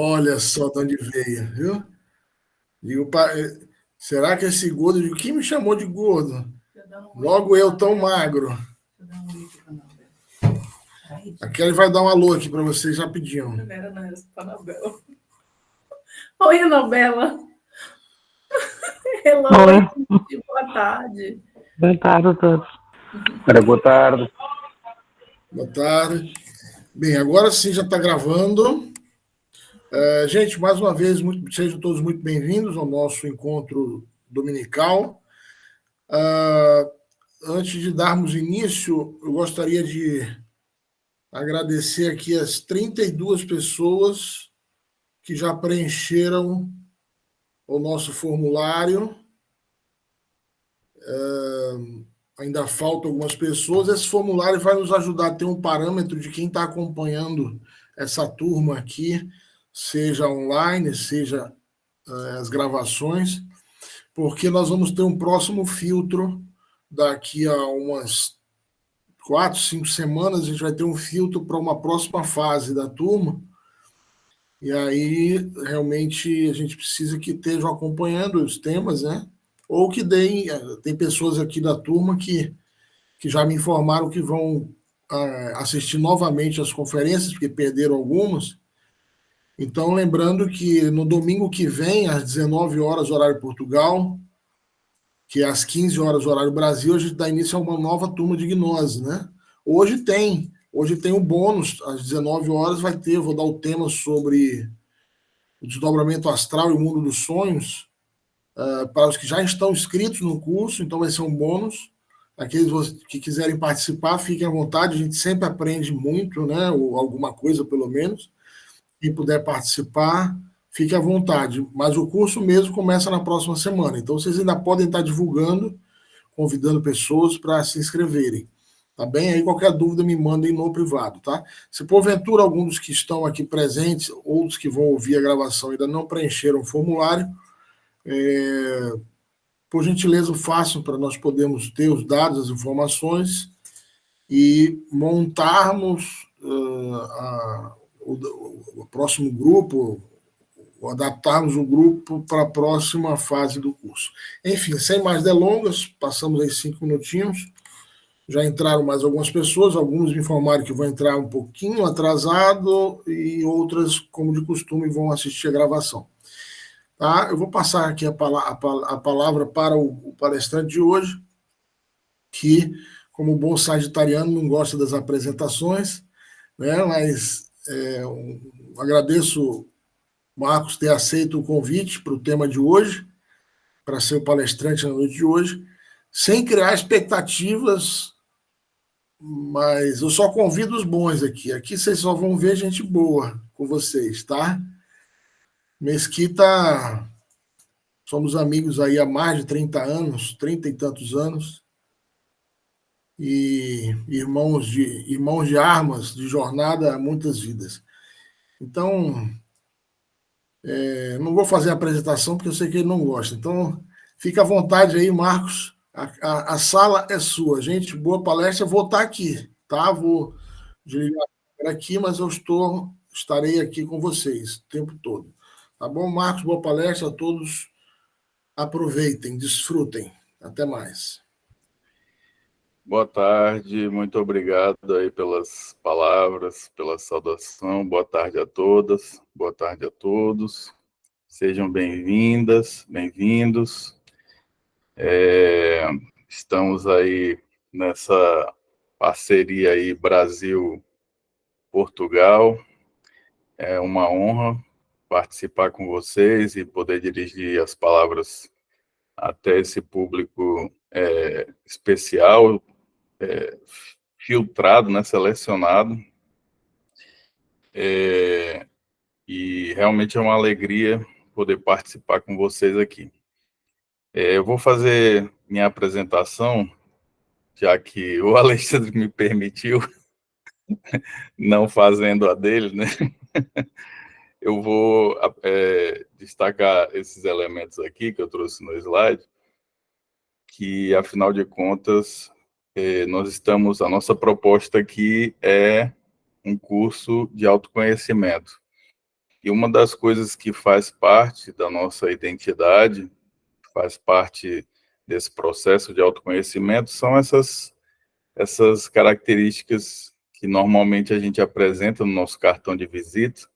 Olha só de onde veio, viu? Digo, será que esse gordo? Digo, quem me chamou de gordo? Logo eu, tão magro. A Kelly vai dar um alô aqui para vocês rapidinho. Oi, Anabela. Hello, oi. Boa tarde. Boa tarde a todos. Boa tarde. Boa tarde. Bem, agora sim já está gravando. Gente, mais uma vez, sejam todos muito bem-vindos ao nosso encontro dominical. Antes de darmos início, eu gostaria de agradecer aqui as 32 pessoas que já preencheram o nosso formulário. Ainda faltam algumas pessoas. Esse formulário vai nos ajudar a ter um parâmetro de quem está acompanhando essa turma aqui, seja online, seja as gravações, porque nós vamos ter um próximo filtro daqui a umas 4, 5 semanas. A gente vai ter um filtro para uma próxima fase da turma, e aí realmente a gente precisa que estejam acompanhando os temas, né? Ou que deem. Tem pessoas aqui da turma que já me informaram que vão assistir novamente as conferências, porque perderam algumas. Então, lembrando que no domingo que vem, às 19 horas, horário Portugal, que é às 15 horas, horário Brasil, a gente dá início a uma nova turma de gnose, né? Hoje tem um bônus, às 19 horas vai ter, vou dar o tema sobre o desdobramento astral e o mundo dos sonhos, para os que já estão inscritos no curso, então vai ser um bônus. Aqueles que quiserem participar, fiquem à vontade, a gente sempre aprende muito, né? Ou alguma coisa, pelo menos. Quem puder participar, fique à vontade. Mas o curso mesmo começa na próxima semana. Então, vocês ainda podem estar divulgando, convidando pessoas para se inscreverem. Tá bem? Aí, qualquer dúvida, me mandem no privado, tá? Se porventura algum dos que estão aqui presentes, ou dos que vão ouvir a gravação, ainda não preencheram o formulário, por gentileza, façam para nós podermos ter os dados, as informações e montarmos o próximo grupo, ou adaptarmos o grupo para a próxima fase do curso. Enfim, sem mais delongas, passamos aí 5 minutinhos. Já entraram mais algumas pessoas, alguns me informaram que vão entrar um pouquinho atrasado e outras, como de costume, vão assistir a gravação. Tá? Eu vou passar aqui a palavra para o palestrante de hoje, que, como bom sagitariano, não gosta das apresentações, né? Mas agradeço Marcos ter aceito o convite para o tema de hoje, para ser o palestrante na noite de hoje, sem criar expectativas, mas eu só convido os bons aqui. Aqui vocês só vão ver gente boa com vocês, tá? Mesquita, somos amigos aí há mais de 30 anos, 30 e tantos anos, e irmãos de armas, de jornada a muitas vidas. Então, não vou fazer a apresentação, porque eu sei que ele não gosta. Então, fica à vontade aí, Marcos. A sala é sua. Gente, boa palestra. Eu vou estar aqui, tá? Vou desligar aqui, mas eu estarei aqui com vocês o tempo todo. Tá bom, Marcos? Boa palestra a todos. Aproveitem, desfrutem. Até mais. Boa tarde, muito obrigado aí pelas palavras, pela saudação. Boa tarde a todas, boa tarde a todos. Sejam bem-vindas, bem-vindos. Estamos aí nessa parceria aí Brasil-Portugal. É uma honra participar com vocês e poder dirigir as palavras até esse público especial, filtrado, né, selecionado, e realmente é uma alegria poder participar com vocês aqui. Eu vou fazer minha apresentação, já que o Alexandre me permitiu, não fazendo a dele, né? Eu vou destacar esses elementos aqui que eu trouxe no slide, que, afinal de contas, a nossa proposta aqui é um curso de autoconhecimento. E uma das coisas que faz parte da nossa identidade, faz parte desse processo de autoconhecimento, são essas características que normalmente a gente apresenta no nosso cartão de visita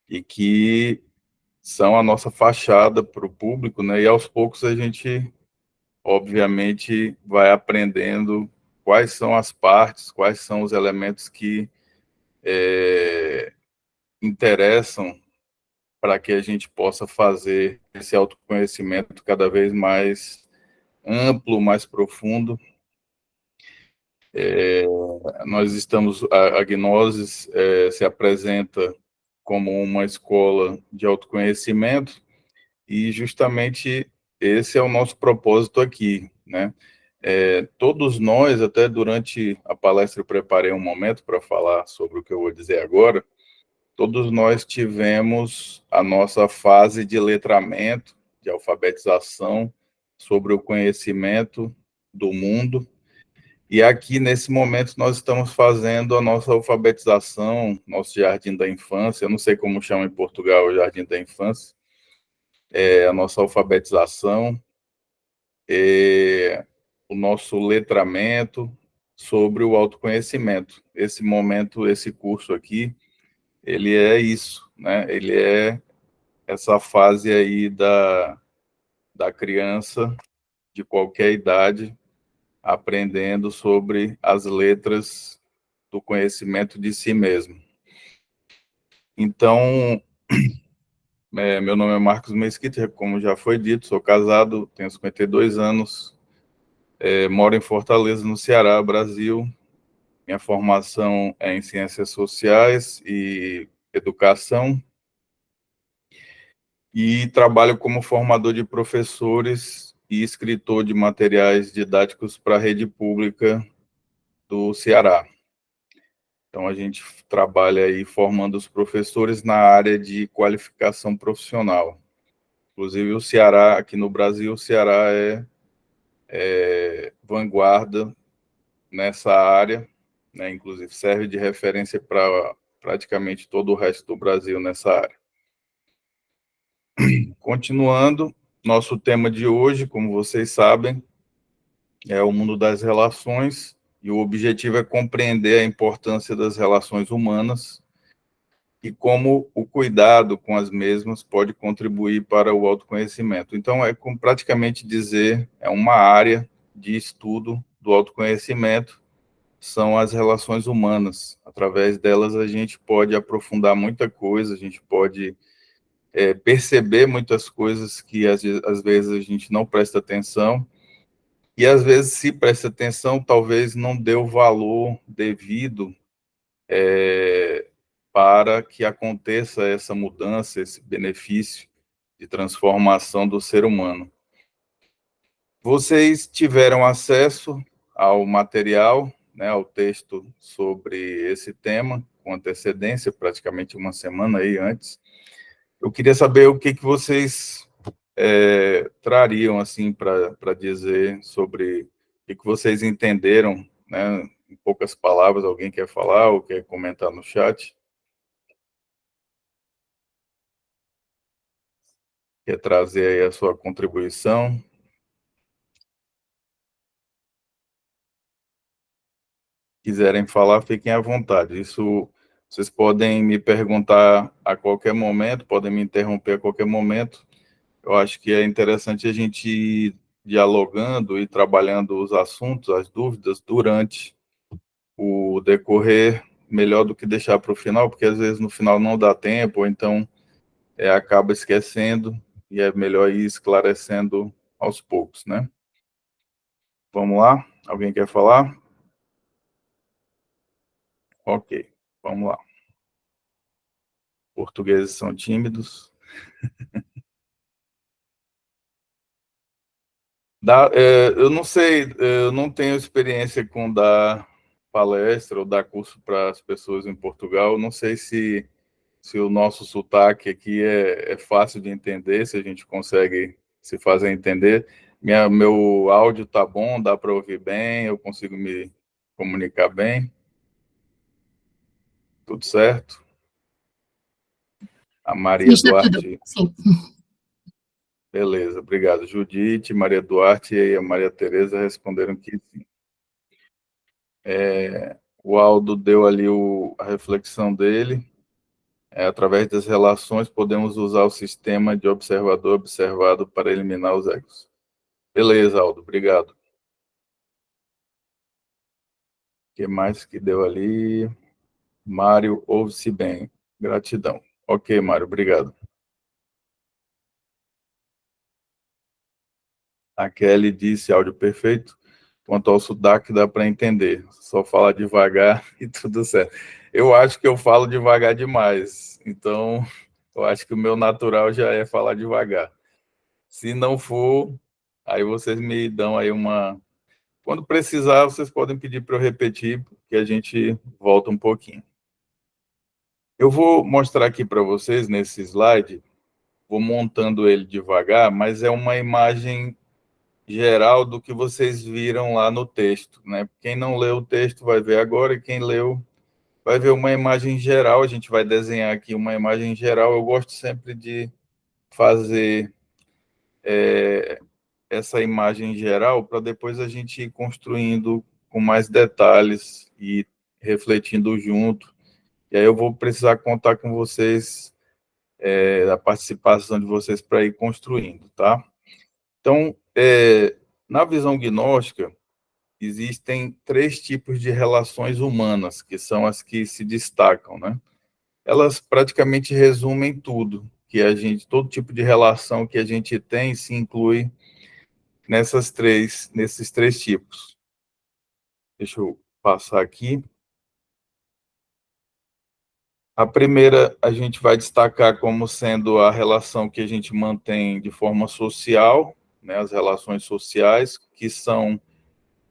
e que são a nossa fachada para o público, né? E aos poucos a gente, obviamente, vai aprendendo quais são as partes, quais são os elementos que interessam para que a gente possa fazer esse autoconhecimento cada vez mais amplo, mais profundo. Nós estamos, a Gnosis se apresenta como uma escola de autoconhecimento e justamente esse é o nosso propósito aqui, né? Todos nós, até durante a palestra eu preparei um momento para falar sobre o que eu vou dizer agora, todos nós tivemos a nossa fase de letramento, de alfabetização sobre o conhecimento do mundo. E aqui, nesse momento, nós estamos fazendo a nossa alfabetização, nosso jardim da infância. Eu não sei como chama em Portugal o jardim da infância. A nossa alfabetização, o nosso letramento sobre o autoconhecimento. Esse momento, esse curso aqui, ele é isso, né? Ele é essa fase aí da criança de qualquer idade aprendendo sobre as letras do conhecimento de si mesmo. Então, meu nome é Marcos Mesquita, como já foi dito, sou casado, tenho 52 anos, moro em Fortaleza, no Ceará, Brasil. Minha formação é em Ciências Sociais e Educação, e trabalho como formador de professores e escritor de materiais didáticos para a rede pública do Ceará. Então, a gente trabalha aí formando os professores na área de qualificação profissional. Inclusive, o Ceará, aqui no Brasil, o Ceará é vanguarda nessa área, né? Inclusive, serve de referência para praticamente todo o resto do Brasil nessa área. Continuando, nosso tema de hoje, como vocês sabem, é o mundo das relações, e o objetivo é compreender a importância das relações humanas e como o cuidado com as mesmas pode contribuir para o autoconhecimento. Então, é como praticamente dizer, é uma área de estudo do autoconhecimento, são as relações humanas. Através delas, a gente pode aprofundar muita coisa, a gente pode perceber muitas coisas que às vezes a gente não presta atenção, e às vezes, se presta atenção, talvez não dê o valor devido para que aconteça essa mudança, esse benefício de transformação do ser humano. Vocês tiveram acesso ao material, né, ao texto sobre esse tema, com antecedência, praticamente uma semana aí antes. Eu queria saber o que vocês trariam, assim, para dizer sobre o que vocês entenderam, né, em poucas palavras. Alguém quer falar ou quer comentar no chat? Quer trazer aí a sua contribuição? Quiserem falar, fiquem à vontade. Isso, vocês podem me perguntar a qualquer momento, podem me interromper a qualquer momento. Eu acho que é interessante a gente ir dialogando e trabalhando os assuntos, as dúvidas, durante o decorrer, melhor do que deixar para o final, porque às vezes no final não dá tempo, ou então acaba esquecendo, e é melhor ir esclarecendo aos poucos, né? Vamos lá? Alguém quer falar? Ok, vamos lá. Portugueses são tímidos. Eu não sei, eu não tenho experiência com dar palestra ou dar curso para as pessoas em Portugal. Não sei se o nosso sotaque aqui é fácil de entender, se a gente consegue se fazer entender. Meu áudio tá bom, dá para ouvir bem, eu consigo me comunicar bem. Tudo certo? A Maria Está tudo, Duarte. sim. Beleza, obrigado. Judite, Maria Duarte e a Maria Tereza responderam que sim. O Aldo deu ali a reflexão dele. Através das relações, podemos usar o sistema de observador observado para eliminar os egos. Beleza, Aldo, obrigado. O que mais que deu ali? Mário, ouve-se bem. Gratidão. Ok, Mário, obrigado. A Kelly disse áudio perfeito. Quanto ao sotaque, dá para entender. Só fala devagar e tudo certo. Eu acho que eu falo devagar demais. Então, eu acho que o meu natural já é falar devagar. Se não for, aí vocês me dão aí uma... Quando precisar, vocês podem pedir para eu repetir, porque a gente volta um pouquinho. Eu vou mostrar aqui para vocês, nesse slide, vou montando ele devagar, mas é uma imagem geral do que vocês viram lá no texto, né? Quem não leu o texto vai ver agora, e quem leu vai ver uma imagem geral. A gente vai desenhar aqui uma imagem geral. Eu gosto sempre de fazer essa imagem geral para depois a gente ir construindo com mais detalhes e refletindo junto. E aí eu vou precisar contar com vocês, a participação de vocês para ir construindo, tá? Então, na visão gnóstica, existem 3 tipos de relações humanas, que são as que se destacam, né? Elas praticamente resumem tudo, que todo tipo de relação que a gente tem se inclui nesses 3 tipos. Deixa eu passar aqui. A primeira a gente vai destacar como sendo a relação que a gente mantém de forma social, né, as relações sociais, que são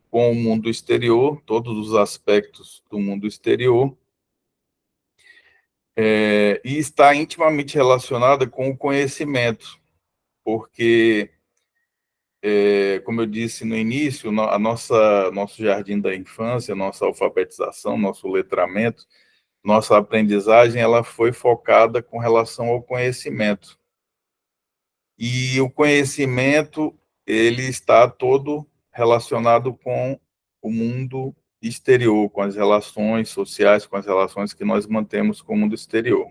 com o mundo exterior, todos os aspectos do mundo exterior, e está intimamente relacionada com o conhecimento, porque, como eu disse no início, nosso jardim da infância, nossa alfabetização, nosso letramento, nossa aprendizagem, ela foi focada com relação ao conhecimento. E o conhecimento, ele está todo relacionado com o mundo exterior, com as relações sociais, com as relações que nós mantemos com o mundo exterior.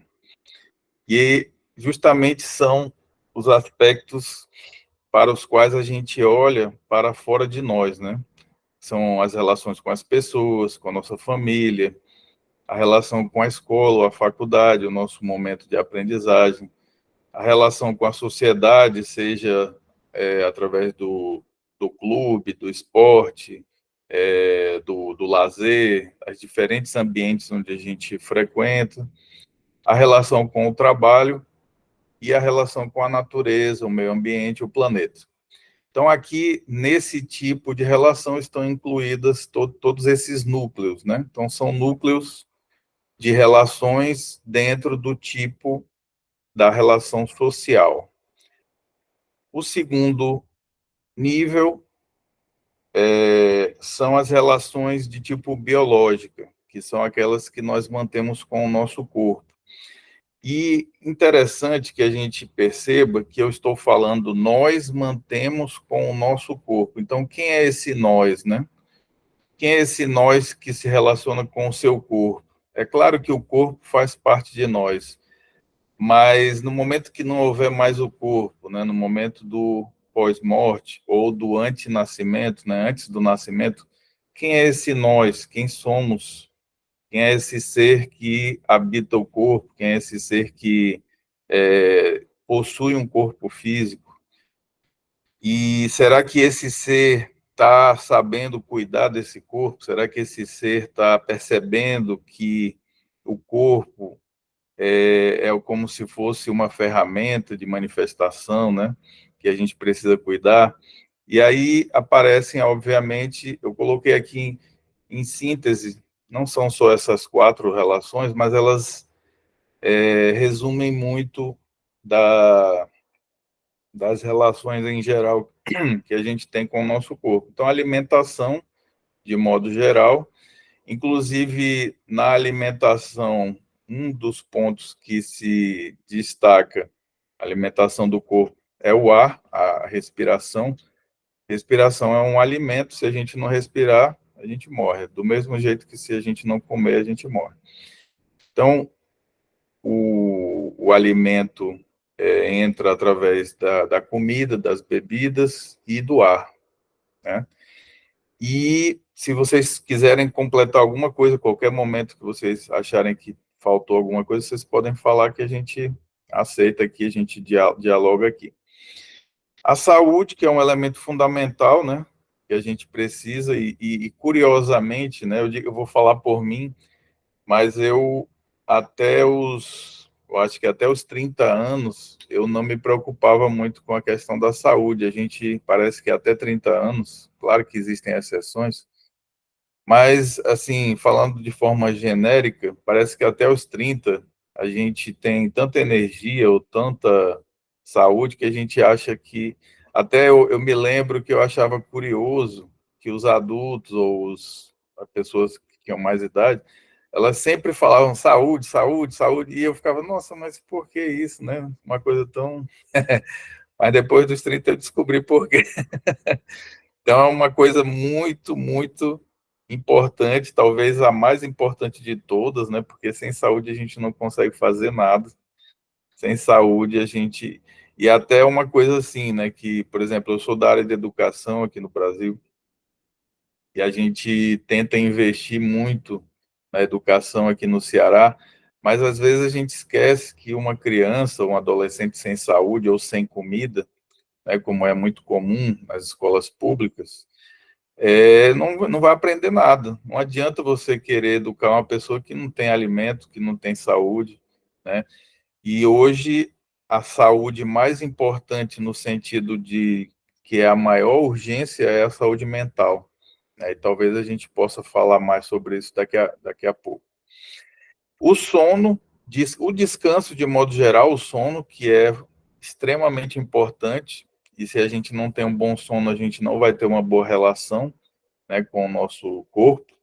E justamente são os aspectos para os quais a gente olha para fora de nós, né? São as relações com as pessoas, com a nossa família, a relação com a escola, a faculdade, o nosso momento de aprendizagem, a relação com a sociedade, seja através do clube, do esporte, do lazer, os diferentes ambientes onde a gente frequenta, a relação com o trabalho e a relação com a natureza, o meio ambiente, o planeta. Então, aqui, nesse tipo de relação, estão incluídas todos esses núcleos, né? Então, são núcleos de relações dentro do tipo da relação social. O segundo nível são as relações de tipo biológica, que são aquelas que nós mantemos com o nosso corpo. E interessante que a gente perceba que eu estou falando nós mantemos com o nosso corpo. Então, quem é esse nós, né? Quem é esse nós que se relaciona com o seu corpo? É claro que o corpo faz parte de nós, mas no momento que não houver mais o corpo, né, no momento do pós-morte ou do antenascimento, né, antes do nascimento, quem é esse nós? Quem somos? Quem é esse ser que habita o corpo? Quem é esse ser que possui um corpo físico? E será que esse ser está sabendo cuidar desse corpo? Será que esse ser está percebendo que o corpo é como se fosse uma ferramenta de manifestação, né? Que a gente precisa cuidar? E aí aparecem, obviamente, eu coloquei aqui em síntese, não são só essas 4 relações, mas elas resumem muito das relações em geral que a gente tem com o nosso corpo. Então, a alimentação, de modo geral, inclusive na alimentação, um dos pontos que se destaca a alimentação do corpo é o ar, a respiração. Respiração é um alimento, se a gente não respirar, a gente morre. Do mesmo jeito que se a gente não comer, a gente morre. Então, o alimento entra através da comida, das bebidas e do ar, né? E se vocês quiserem completar alguma coisa, qualquer momento que vocês acharem que faltou alguma coisa, vocês podem falar que a gente aceita aqui, a gente dialoga aqui. A saúde, que é um elemento fundamental, né, que a gente precisa, e curiosamente, né, eu vou falar por mim, mas eu acho que até os 30 anos, eu não me preocupava muito com a questão da saúde. A gente parece que até 30 anos, claro que existem exceções, mas, assim, falando de forma genérica, parece que até os 30 a gente tem tanta energia ou tanta saúde que a gente acha que. Até eu me lembro que eu achava curioso que os adultos ou as pessoas que tinham mais idade, elas sempre falavam saúde, saúde, saúde, e eu ficava, nossa, mas por que isso, né? Uma coisa tão. Mas depois dos 30 eu descobri por quê. Então, é uma coisa muito, muito importante, talvez a mais importante de todas, né? Porque sem saúde a gente não consegue fazer nada. Sem saúde a gente. E até uma coisa assim, né? Que, por exemplo, eu sou da área de educação aqui no Brasil e a gente tenta investir muito na educação aqui no Ceará, mas às vezes a gente esquece que uma criança, um adolescente sem saúde ou sem comida, né, como é muito comum nas escolas públicas, não vai aprender nada. Não adianta você querer educar uma pessoa que não tem alimento, que não tem saúde, né? E hoje a saúde mais importante no sentido de que é a maior urgência é a saúde mental, né? E talvez a gente possa falar mais sobre isso daqui a pouco. O sono, o descanso de modo geral, o sono que é extremamente importante, e se a gente não tem um bom sono, a gente não vai ter uma boa relação, né, com o nosso corpo,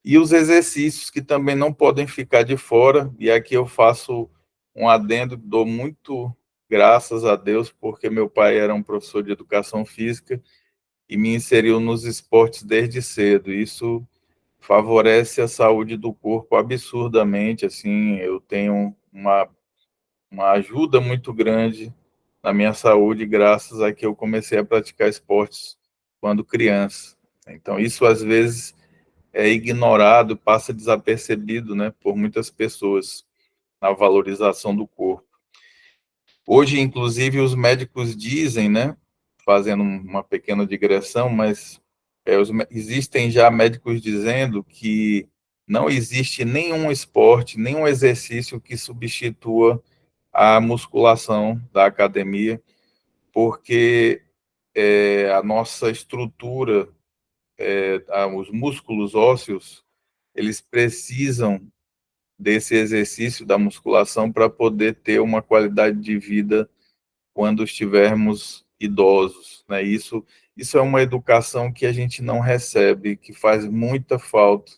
e os exercícios que também não podem ficar de fora, e aqui eu faço um adendo, dou muito graças a Deus, porque meu pai era um professor de educação física e me inseriu nos esportes desde cedo. Isso favorece a saúde do corpo absurdamente, assim, eu tenho uma ajuda muito grande na minha saúde, graças a que eu comecei a praticar esportes quando criança. Então, isso às vezes é ignorado, passa desapercebido, né, por muitas pessoas na valorização do corpo. Hoje, inclusive, os médicos dizem, né, fazendo uma pequena digressão, mas existem já médicos dizendo que não existe nenhum esporte, nenhum exercício que substitua a musculação da academia, porque a nossa estrutura, os músculos ósseos, eles precisam desse exercício da musculação para poder ter uma qualidade de vida quando estivermos idosos, né? Isso é uma educação que a gente não recebe, que faz muita falta,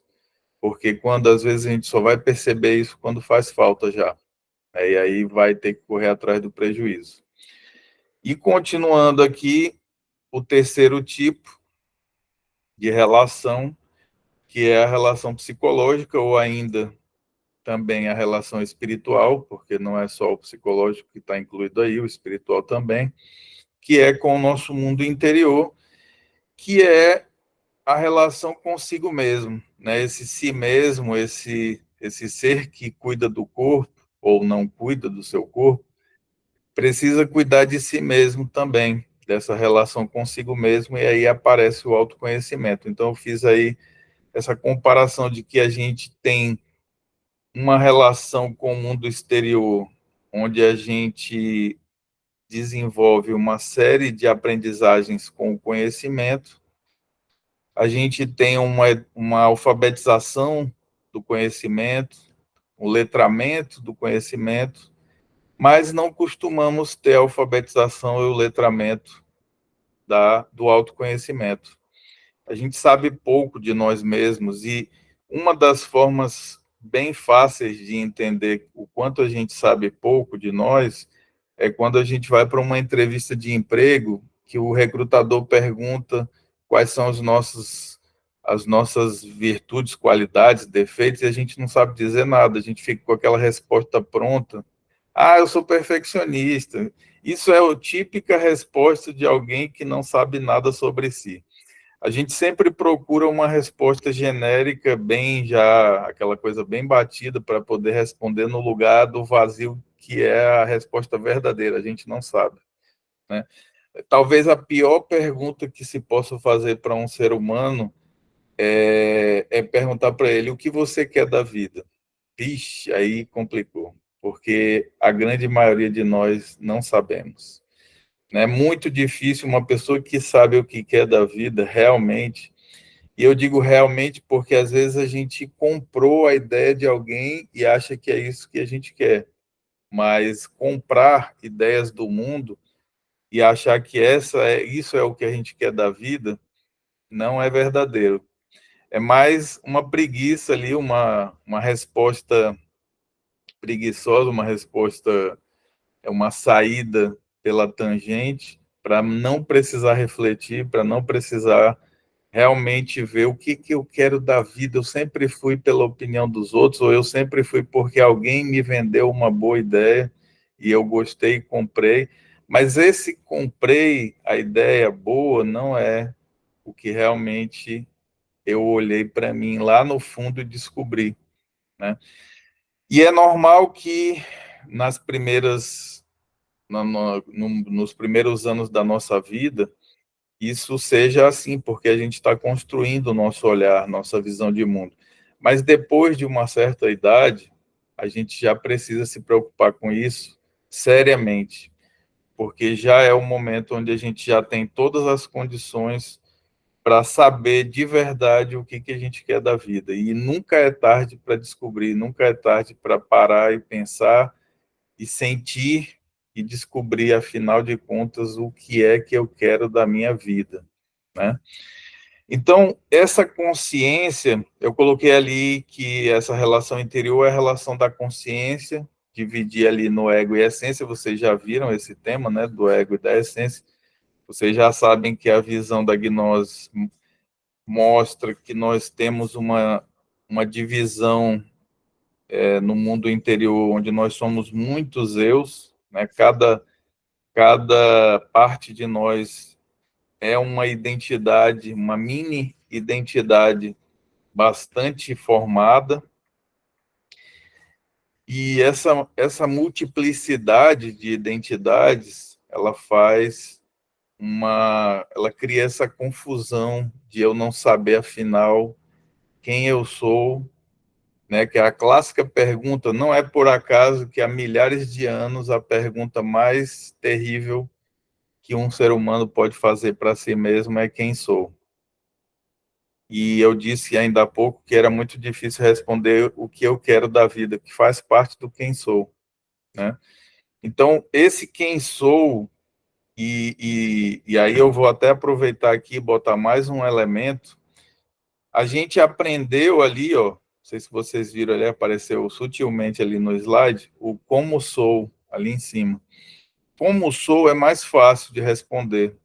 porque quando às vezes a gente só vai perceber isso quando faz falta já, né? E aí vai ter que correr atrás do prejuízo. E continuando aqui, o terceiro tipo de relação, que é a relação psicológica, ou ainda também a relação espiritual, porque não é só o psicológico que está incluído aí, o espiritual também, que é com o nosso mundo interior, que é a relação consigo mesmo, né? Esse si mesmo, esse ser que cuida do corpo ou não cuida do seu corpo, precisa cuidar de si mesmo também, dessa relação consigo mesmo, e aí aparece o autoconhecimento. Então, eu fiz aí essa comparação de que a gente tem uma relação com o mundo exterior, onde a gente desenvolve uma série de aprendizagens com o conhecimento, a gente tem uma alfabetização do conhecimento, um letramento do conhecimento, mas não costumamos ter a alfabetização e o letramento do autoconhecimento. A gente sabe pouco de nós mesmos e uma das formas bem fáceis de entender o quanto a gente sabe pouco de nós é quando a gente vai para uma entrevista de emprego que o recrutador pergunta quais são as nossas virtudes, qualidades, defeitos, e a gente não sabe dizer nada, a gente fica com aquela resposta pronta. Ah, eu sou perfeccionista. Isso é a típica resposta de alguém que não sabe nada sobre si. A gente sempre procura uma resposta genérica, bem já, aquela coisa bem batida, para poder responder no lugar do vazio, que é a resposta verdadeira. A gente não sabe, né? Talvez a pior pergunta que se possa fazer para um ser humano é perguntar para ele o que você quer da vida. Vixe, aí complicou, porque a grande maioria de nós não sabemos. É muito difícil uma pessoa que sabe o que quer da vida realmente, e eu digo realmente porque às vezes a gente comprou a ideia de alguém e acha que é isso que a gente quer, mas comprar ideias do mundo e achar que isso é o que a gente quer da vida, não é verdadeiro. É mais uma preguiça ali, uma resposta preguiçosa, uma resposta, uma saída pela tangente, para não precisar refletir, para não precisar realmente ver o que eu quero da vida. Eu sempre fui pela opinião dos outros, ou eu sempre fui porque alguém me vendeu uma boa ideia e eu gostei e comprei. Mas esse comprei a ideia boa não é o que realmente eu olhei para mim lá no fundo e descobri, né? E é normal que nas primeiras, nos primeiros anos da nossa vida, isso seja assim, porque a gente está construindo o nosso olhar, nossa visão de mundo. Mas depois de uma certa idade, a gente já precisa se preocupar com isso seriamente, porque já é o momento onde a gente já tem todas as condições para saber de verdade o que a gente quer da vida. E nunca é tarde para descobrir, nunca é tarde para parar e pensar e sentir e descobrir, afinal de contas, o que é que eu quero da minha vida, né? Então, essa consciência, eu coloquei ali que essa relação interior é a relação da consciência, dividir ali no ego e essência. Vocês já viram esse tema, né, do ego e da essência. Vocês já sabem que a visão da gnose mostra que nós temos uma divisão no mundo interior, onde nós somos muitos eus, né? Cada parte de nós é uma identidade, uma mini identidade bastante formada, e essa multiplicidade de identidades, ela cria essa confusão de eu não saber, afinal, quem eu sou, né? Que é a clássica pergunta, não é por acaso que há milhares de anos a pergunta mais terrível que um ser humano pode fazer para si mesmo é quem sou. E eu disse ainda há pouco que era muito difícil responder o que eu quero da vida, que faz parte do quem sou, né? Então, esse quem sou, e aí eu vou até aproveitar aqui e botar mais um elemento. A gente aprendeu ali, ó, não sei se vocês viram ali, apareceu sutilmente ali no slide, o como sou, ali em cima. Como sou é mais fácil de responder.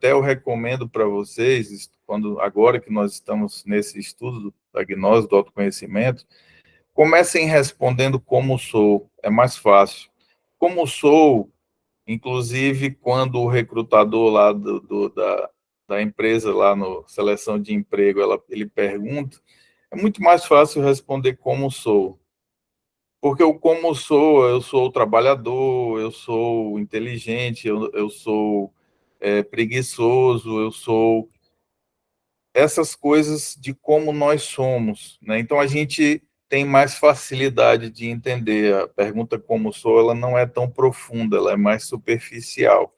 Eu recomendo para vocês, agora que nós estamos nesse estudo da gnose, do autoconhecimento, comecem respondendo como sou, é mais fácil. Como sou, inclusive, quando o recrutador lá da empresa, lá no seleção de emprego, ele pergunta, é muito mais fácil responder como sou. Porque o como sou, eu sou trabalhador, eu sou inteligente, eu sou preguiçoso, eu sou essas coisas de como nós somos, né? Então a gente tem mais facilidade de entender. A pergunta como sou, ela não é tão profunda, ela é mais superficial.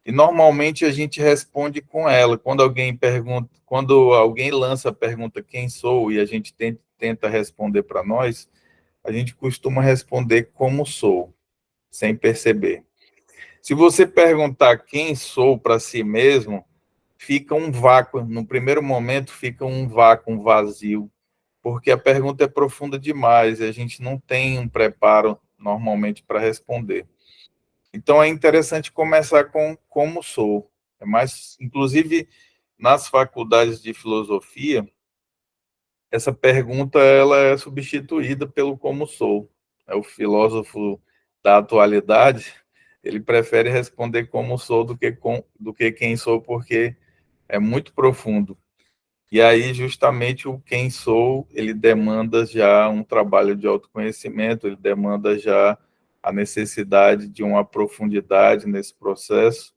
E normalmente a gente responde com ela. Quando alguém lança a pergunta quem sou e a gente tenta responder para nós, a gente costuma responder como sou, sem perceber. Se você perguntar quem sou para si mesmo, fica um vácuo. No primeiro momento, fica um vácuo, um vazio. porque a pergunta é profunda demais e a gente não tem um preparo normalmente para responder. Então é interessante começar com como sou. É mais, inclusive, nas faculdades de filosofia, essa pergunta ela é substituída pelo como sou. É o filósofo da atualidade, ele prefere responder como sou do que quem sou, porque é muito profundo. E aí, justamente, o quem sou, ele demanda já um trabalho de autoconhecimento, ele demanda já a necessidade de uma profundidade nesse processo.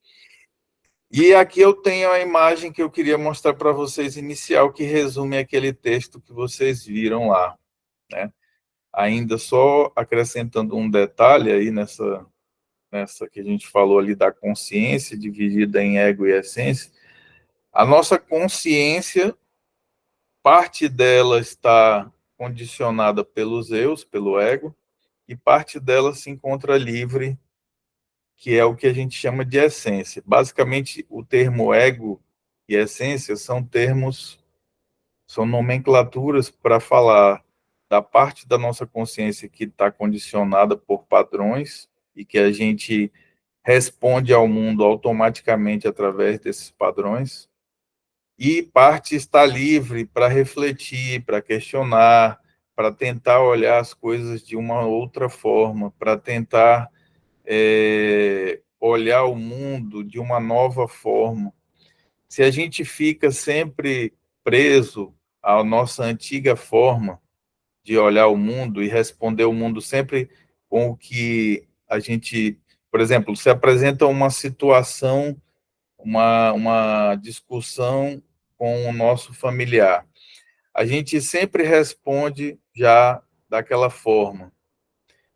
E aqui eu tenho a imagem que eu queria mostrar para vocês inicial, que resume aquele texto que vocês viram lá, né? Ainda só acrescentando um detalhe aí nessa que a gente falou ali da consciência dividida em ego e essência. A nossa consciência, parte dela está condicionada pelos eus, pelo ego, e parte dela se encontra livre, que é o que a gente chama de essência. Basicamente, o termo ego e essência são nomenclaturas para falar da parte da nossa consciência que está condicionada por padrões e que a gente responde ao mundo automaticamente através desses padrões, e parte está livre para refletir, para questionar, para tentar olhar as coisas de uma outra forma, para tentar olhar o mundo de uma nova forma. Se a gente fica sempre preso à nossa antiga forma de olhar o mundo e responder o mundo sempre com o que a gente, por exemplo, se apresenta uma situação, uma discussão com o nosso familiar, a gente sempre responde já daquela forma,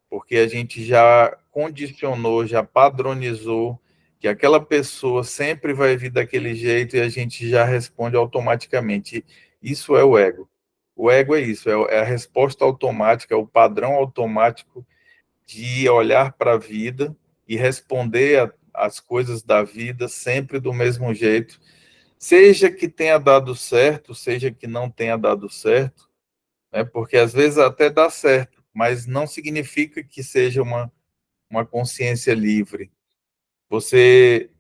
porque a gente já condicionou, já padronizou que aquela pessoa sempre vai vir daquele jeito e a gente já responde automaticamente. Isso é o ego. O ego é isso, é a resposta automática, é o padrão automático de olhar para a vida e responder às coisas da vida sempre do mesmo jeito, seja que tenha dado certo, seja que não tenha dado certo, né? Porque às vezes até dá certo, mas não significa que seja uma consciência livre. Você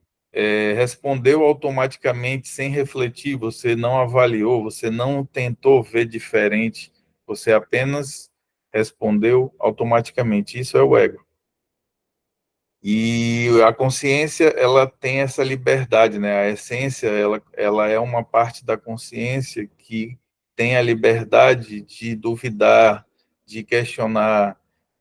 respondeu automaticamente sem refletir, você não avaliou, você não tentou ver diferente, você apenas respondeu automaticamente. Isso é o ego. E a consciência, ela tem essa liberdade, né? A essência, ela é uma parte da consciência que tem a liberdade de duvidar, de questionar,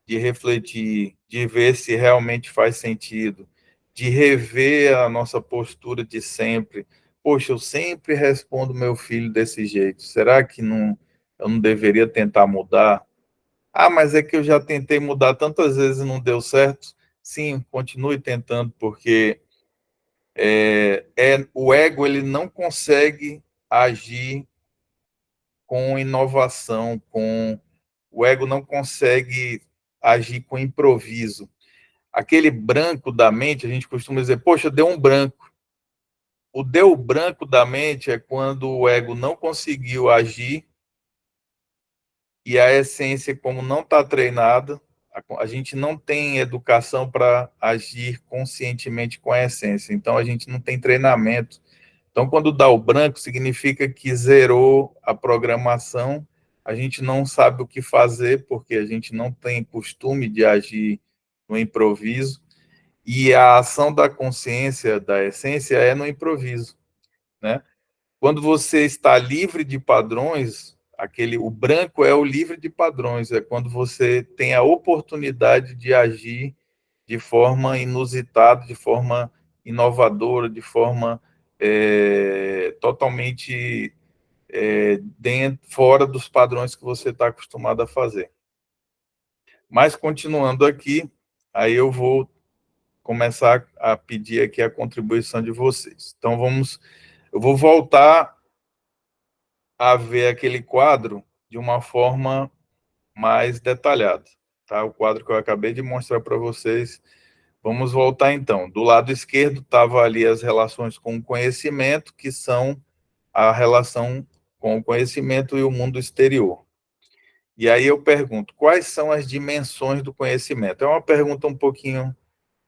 de refletir, de ver se realmente faz sentido, de rever a nossa postura de sempre. Poxa, eu sempre respondo meu filho desse jeito. Será que eu não deveria tentar mudar? Ah, mas é que eu já tentei mudar tantas vezes e não deu certo. Sim, continue tentando, porque o ego ele não consegue agir com inovação, o ego não consegue agir com improviso. Aquele branco da mente, a gente costuma dizer, poxa, deu um branco. O deu branco da mente é quando o ego não conseguiu agir e a essência, como não está treinada, a gente não tem educação para agir conscientemente com a essência. Então, a gente não tem treinamento. Então, quando dá o branco, significa que zerou a programação, a gente não sabe o que fazer, porque a gente não tem costume de agir no improviso, e a ação da consciência, da essência, é no improviso, né? Quando você está livre de padrões, o branco é o livre de padrões, é quando você tem a oportunidade de agir de forma inusitada, de forma inovadora, de forma totalmente fora dos padrões que você está acostumado a fazer. Mas, continuando aqui, aí eu vou começar a pedir aqui a contribuição de vocês. Então, eu vou voltar a ver aquele quadro de uma forma mais detalhada, tá? O quadro que eu acabei de mostrar para vocês. Vamos voltar então. Do lado esquerdo estava ali as relações com o conhecimento, que são a relação com o conhecimento e o mundo exterior. E aí eu pergunto, quais são as dimensões do conhecimento? É uma pergunta um pouquinho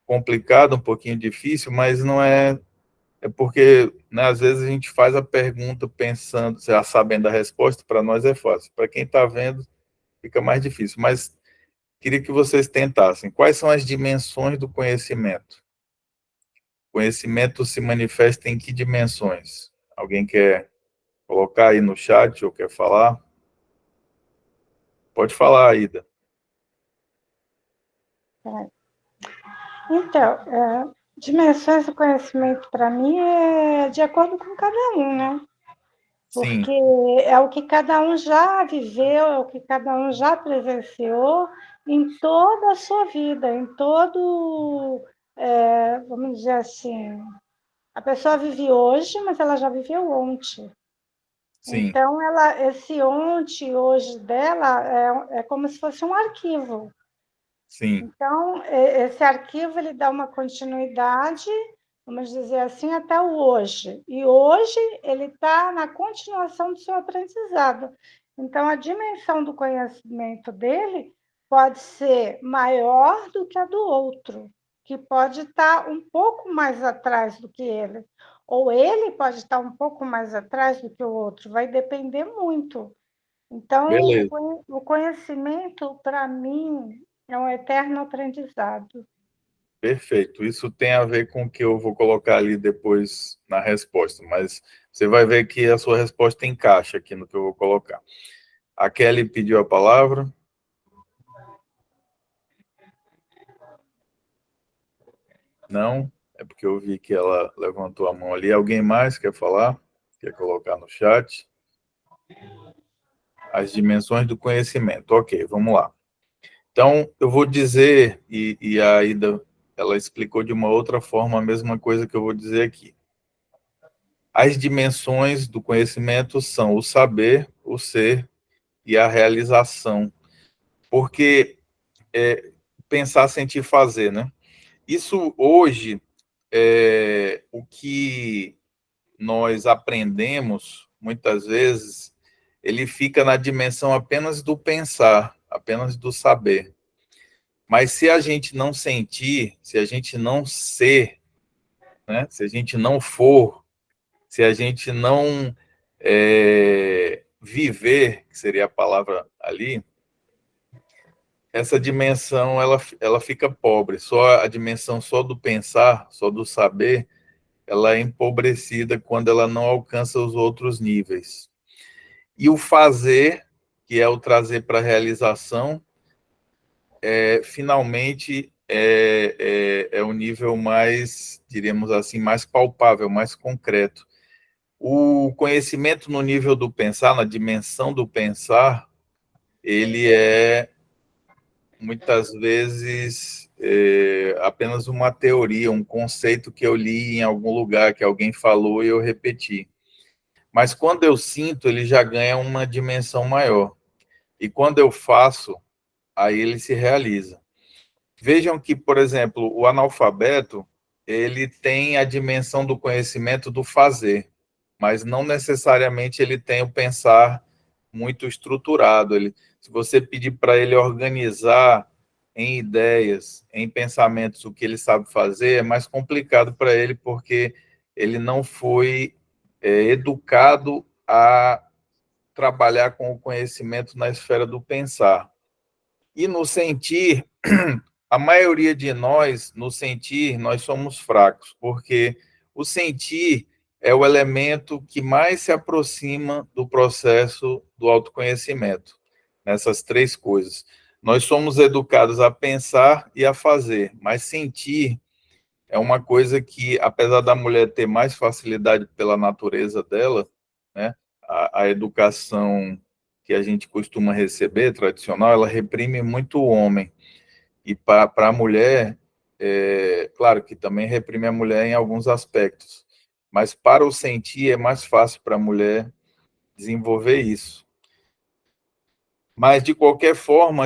complicada, um pouquinho difícil, mas não é... É porque, né, às vezes a gente faz a pergunta pensando, já sabendo a resposta, para nós é fácil. Para quem está vendo, fica mais difícil. Mas queria que vocês tentassem. Quais são as dimensões do conhecimento? O conhecimento se manifesta em que dimensões? Alguém quer colocar aí no chat ou quer falar? Pode falar, Aida. Então, dimensões do conhecimento, para mim, é de acordo com cada um, né? Sim, Porque é o que cada um já viveu, é o que cada um já presenciou em toda a sua vida, em todo, vamos dizer assim, a pessoa vive hoje, mas ela já viveu ontem. sim, Então, esse ontem, hoje dela, é como se fosse um arquivo. sim. Então, esse arquivo ele dá uma continuidade, vamos dizer assim, até o hoje. E hoje ele está na continuação do seu aprendizado. Então, a dimensão do conhecimento dele pode ser maior do que a do outro, que pode estar um pouco mais atrás do que ele. Ou ele pode estar um pouco mais atrás do que o outro, vai depender muito. Então, Beleza. o conhecimento, para mim, é um eterno aprendizado. Perfeito. Isso tem a ver com o que eu vou colocar ali depois na resposta, mas você vai ver que a sua resposta encaixa aqui no que eu vou colocar. A Kelly pediu a palavra. Não? É porque eu vi que ela levantou a mão ali. Alguém mais quer falar? Quer colocar no chat? As dimensões do conhecimento. Ok, vamos lá. Então, eu vou dizer, e a Aida, ela explicou de uma outra forma a mesma coisa que eu vou dizer aqui. As dimensões do conhecimento são o saber, o ser e a realização. Porque pensar, sentir, fazer, né? Isso hoje é o que nós aprendemos, muitas vezes, ele fica na dimensão apenas do pensar, apenas do saber. Mas se a gente não sentir, se a gente não ser, né? Se a gente não for, se a gente não viver, que seria a palavra ali, essa dimensão ela fica pobre. Só a dimensão só do pensar, só do saber, ela é empobrecida quando ela não alcança os outros níveis. E o fazer, que é o trazer para a realização, finalmente é o nível mais, diríamos assim, mais palpável, mais concreto. O conhecimento no nível do pensar, na dimensão do pensar, ele é muitas vezes apenas uma teoria, um conceito que eu li em algum lugar, que alguém falou e eu repeti. Mas quando eu sinto, ele já ganha uma dimensão maior. E quando eu faço, aí ele se realiza. Vejam que, por exemplo, o analfabeto, ele tem a dimensão do conhecimento do fazer, mas não necessariamente ele tem o pensar muito estruturado. Se você pedir para ele organizar em ideias, em pensamentos, o que ele sabe fazer, é mais complicado para ele, porque ele não foi educado a trabalhar com o conhecimento na esfera do pensar. E no sentir, a maioria de nós, no sentir, nós somos fracos, porque o sentir é o elemento que mais se aproxima do processo do autoconhecimento, nessas três coisas. Nós somos educados a pensar e a fazer, mas sentir é uma coisa que, apesar da mulher ter mais facilidade pela natureza dela, né, a educação que a gente costuma receber, tradicional, ela reprime muito o homem. E para a mulher, claro que também reprime a mulher em alguns aspectos, mas para o sentir é mais fácil para a mulher desenvolver isso. Mas, de qualquer forma,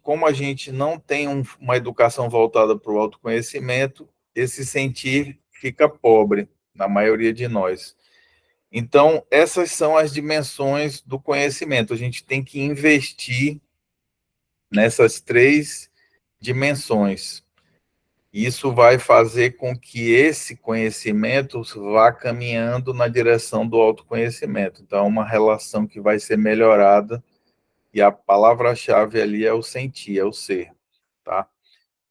como a gente não tem uma educação voltada para o autoconhecimento, esse sentir fica pobre na maioria de nós. Então, essas são as dimensões do conhecimento. A gente tem que investir nessas 3 dimensões. Isso vai fazer com que esse conhecimento vá caminhando na direção do autoconhecimento. Então, é uma relação que vai ser melhorada, e a palavra-chave ali é o sentir, é o ser, tá?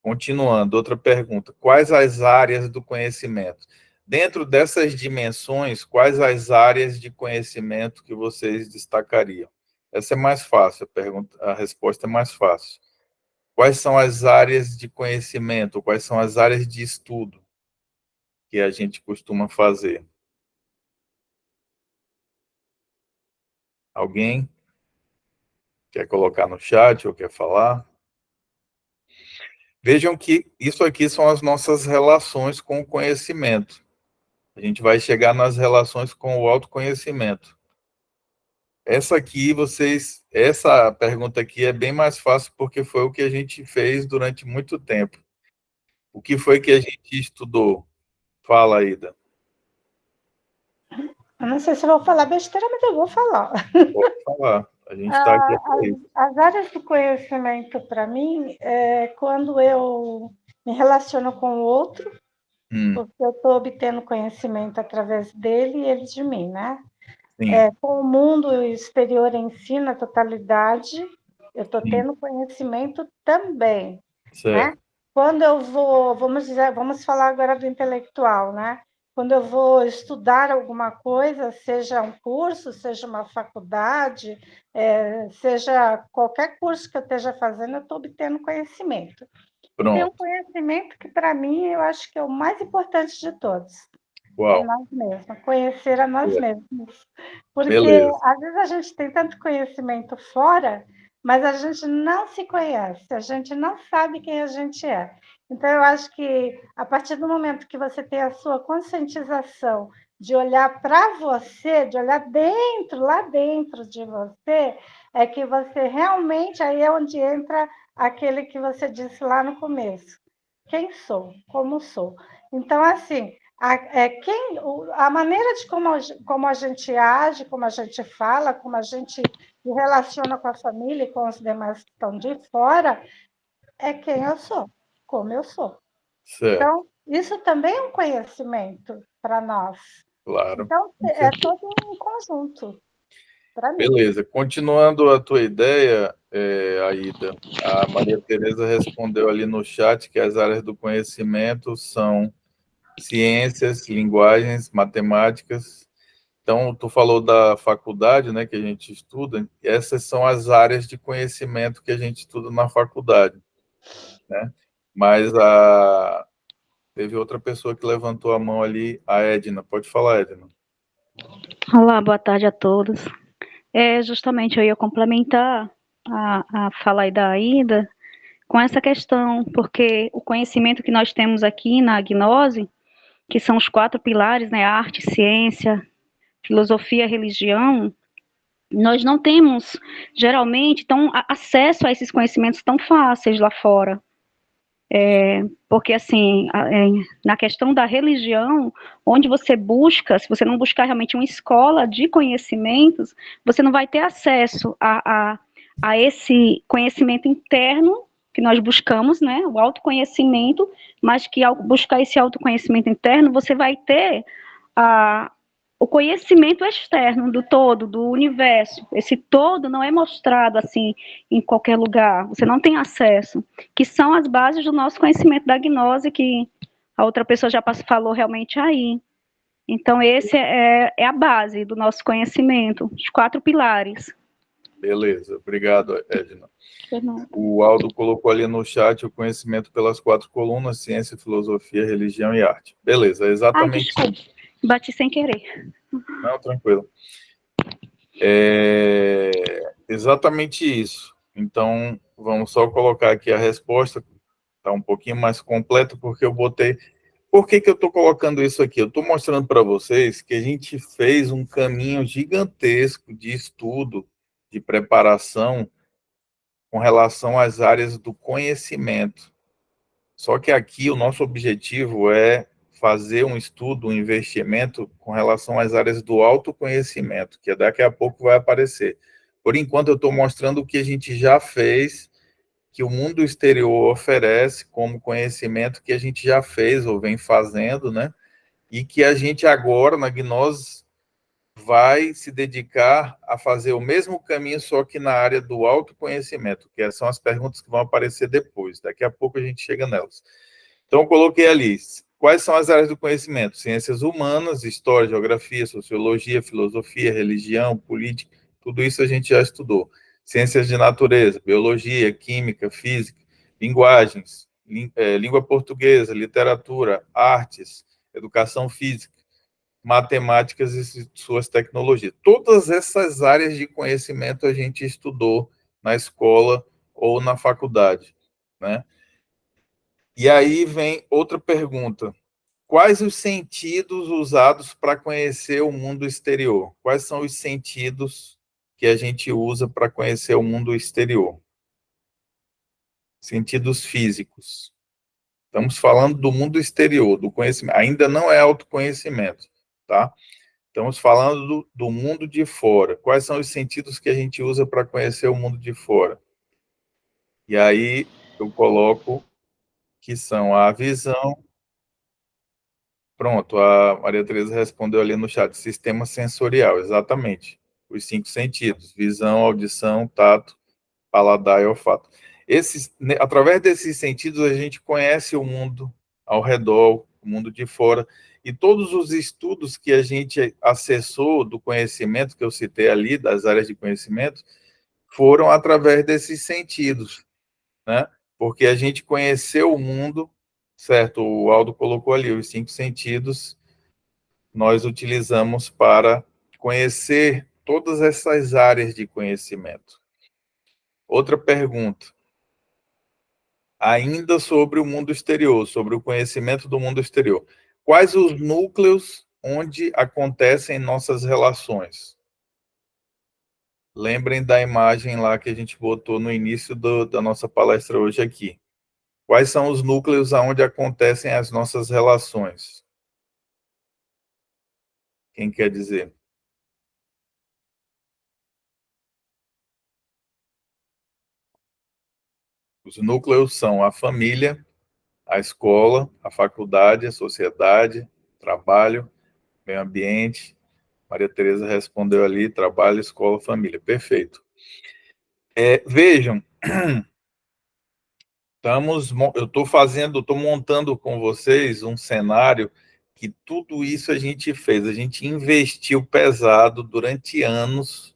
Continuando, outra pergunta. Quais as áreas do conhecimento? Dentro dessas dimensões, quais as áreas de conhecimento que vocês destacariam? Essa é mais fácil, a resposta é mais fácil. Quais são as áreas de conhecimento, quais são as áreas de estudo que a gente costuma fazer? Alguém quer colocar no chat ou quer falar? Vejam que isso aqui são as nossas relações com o conhecimento. A gente vai chegar nas relações com o autoconhecimento. Essa pergunta aqui é bem mais fácil porque foi o que a gente fez durante muito tempo. O que foi que a gente estudou? Fala, Ida. Eu não sei se eu vou falar besteira, mas eu vou falar. Pode falar. A gente está aqui para isso. As áreas do conhecimento, para mim, é quando eu me relaciono com o outro, porque eu estou obtendo conhecimento através dele e ele de mim, né? Com o mundo exterior em si, na totalidade, eu estou tendo conhecimento também, né? Quando eu vou, vamos falar agora do intelectual, né? Quando eu vou estudar alguma coisa, seja um curso, seja uma faculdade, seja qualquer curso que eu esteja fazendo, eu estou obtendo conhecimento. Pronto. Tem um conhecimento que, para mim, eu acho que é o mais importante de todos. Uau. É nós mesmos, conhecer a nós mesmos. Porque, beleza, às vezes, a gente tem tanto conhecimento fora, mas a gente não se conhece, a gente não sabe quem a gente é. Então, eu acho que, a partir do momento que você tem a sua conscientização de olhar para você, de olhar dentro, lá dentro de você, é que você realmente, aí é onde entra aquele que você disse lá no começo. Quem sou? Como sou? Então, assim, a maneira de como a gente age, como a gente fala, como a gente se relaciona com a família e com os demais que estão de fora, é quem eu sou, como eu sou. certo. Então, isso também é um conhecimento para nós. Claro. Então, é todo um conjunto, para mim. Beleza. Continuando a tua ideia, Aida, a Maria Tereza respondeu ali no chat que as áreas do conhecimento são ciências, linguagens, matemáticas. Então, tu falou da faculdade, né, que a gente estuda. Essas são as áreas de conhecimento que a gente estuda na faculdade, né? Mas teve outra pessoa que levantou a mão ali, a Edna. Pode falar, Edna. Olá, boa tarde a todos. Justamente eu ia complementar a fala aí da Aida com essa questão, porque o conhecimento que nós temos aqui na gnose, que são os 4 pilares, né, arte, ciência, filosofia, religião, nós não temos, geralmente, acesso a esses conhecimentos tão fáceis lá fora. Porque, assim, na questão da religião, onde você busca, se você não buscar realmente uma escola de conhecimentos, você não vai ter acesso a esse conhecimento interno que nós buscamos, né, o autoconhecimento, mas que ao buscar esse autoconhecimento interno, você vai ter o conhecimento externo do todo, do universo. Esse todo não é mostrado assim em qualquer lugar, você não tem acesso, que são as bases do nosso conhecimento da gnose, que a outra pessoa já falou realmente aí. Então, esse é a base do nosso conhecimento, os 4 pilares. Beleza, obrigado, Edna. O Aldo colocou ali no chat o conhecimento pelas 4 colunas, ciência, filosofia, religião e arte. Beleza, exatamente. Desculpa, bati sem querer. Não, tranquilo. Exatamente isso. Então, vamos só colocar aqui a resposta, está um pouquinho mais completa, porque eu botei... Por que eu estou colocando isso aqui? Eu estou mostrando para vocês que a gente fez um caminho gigantesco de estudo, de preparação, com relação às áreas do conhecimento. Só que aqui o nosso objetivo é fazer um estudo, um investimento com relação às áreas do autoconhecimento, que daqui a pouco vai aparecer. Por enquanto, eu estou mostrando o que a gente já fez que o mundo exterior oferece como conhecimento que a gente já fez ou vem fazendo, né? E que a gente agora, na Gnose, vai se dedicar a fazer o mesmo caminho, só que na área do autoconhecimento, que são as perguntas que vão aparecer depois. Daqui a pouco a gente chega nelas. Então, eu coloquei ali, quais são as áreas do conhecimento? Ciências humanas, história, geografia, sociologia, filosofia, religião, política, tudo isso a gente já estudou. Ciências de natureza, biologia, química, física, linguagens, língua portuguesa, literatura, artes, educação física, matemáticas e suas tecnologias. Todas essas áreas de conhecimento a gente estudou na escola ou na faculdade, né? E aí vem outra pergunta. Quais os sentidos usados para conhecer o mundo exterior? Quais são os sentidos que a gente usa para conhecer o mundo exterior? Sentidos físicos. Estamos falando do mundo exterior, do conhecimento. Ainda não é autoconhecimento, tá? Estamos falando do mundo de fora. Quais são os sentidos que a gente usa para conhecer o mundo de fora? E aí eu coloco que são a visão. Pronto, a Maria Tereza respondeu ali no chat, sistema sensorial, exatamente. Os 5 sentidos, visão, audição, tato, paladar e olfato. Através desses sentidos, a gente conhece o mundo ao redor, o mundo de fora, e todos os estudos que a gente acessou do conhecimento, que eu citei ali, das áreas de conhecimento, foram através desses sentidos, né? Porque a gente conheceu o mundo, certo? O Aldo colocou ali, os 5 sentidos, nós utilizamos para conhecer todas essas áreas de conhecimento. Outra pergunta, ainda sobre o mundo exterior, sobre o conhecimento do mundo exterior. Quais os núcleos onde acontecem nossas relações? Lembrem da imagem lá que a gente botou no início da nossa palestra hoje aqui. Quais são os núcleos onde acontecem as nossas relações? Quem quer dizer? Os núcleos são a família, a escola, a faculdade, a sociedade, trabalho, meio ambiente. Maria Tereza respondeu ali, trabalho, escola, família. Perfeito. Vejam, estou montando com vocês um cenário que tudo isso a gente fez. A gente investiu pesado durante anos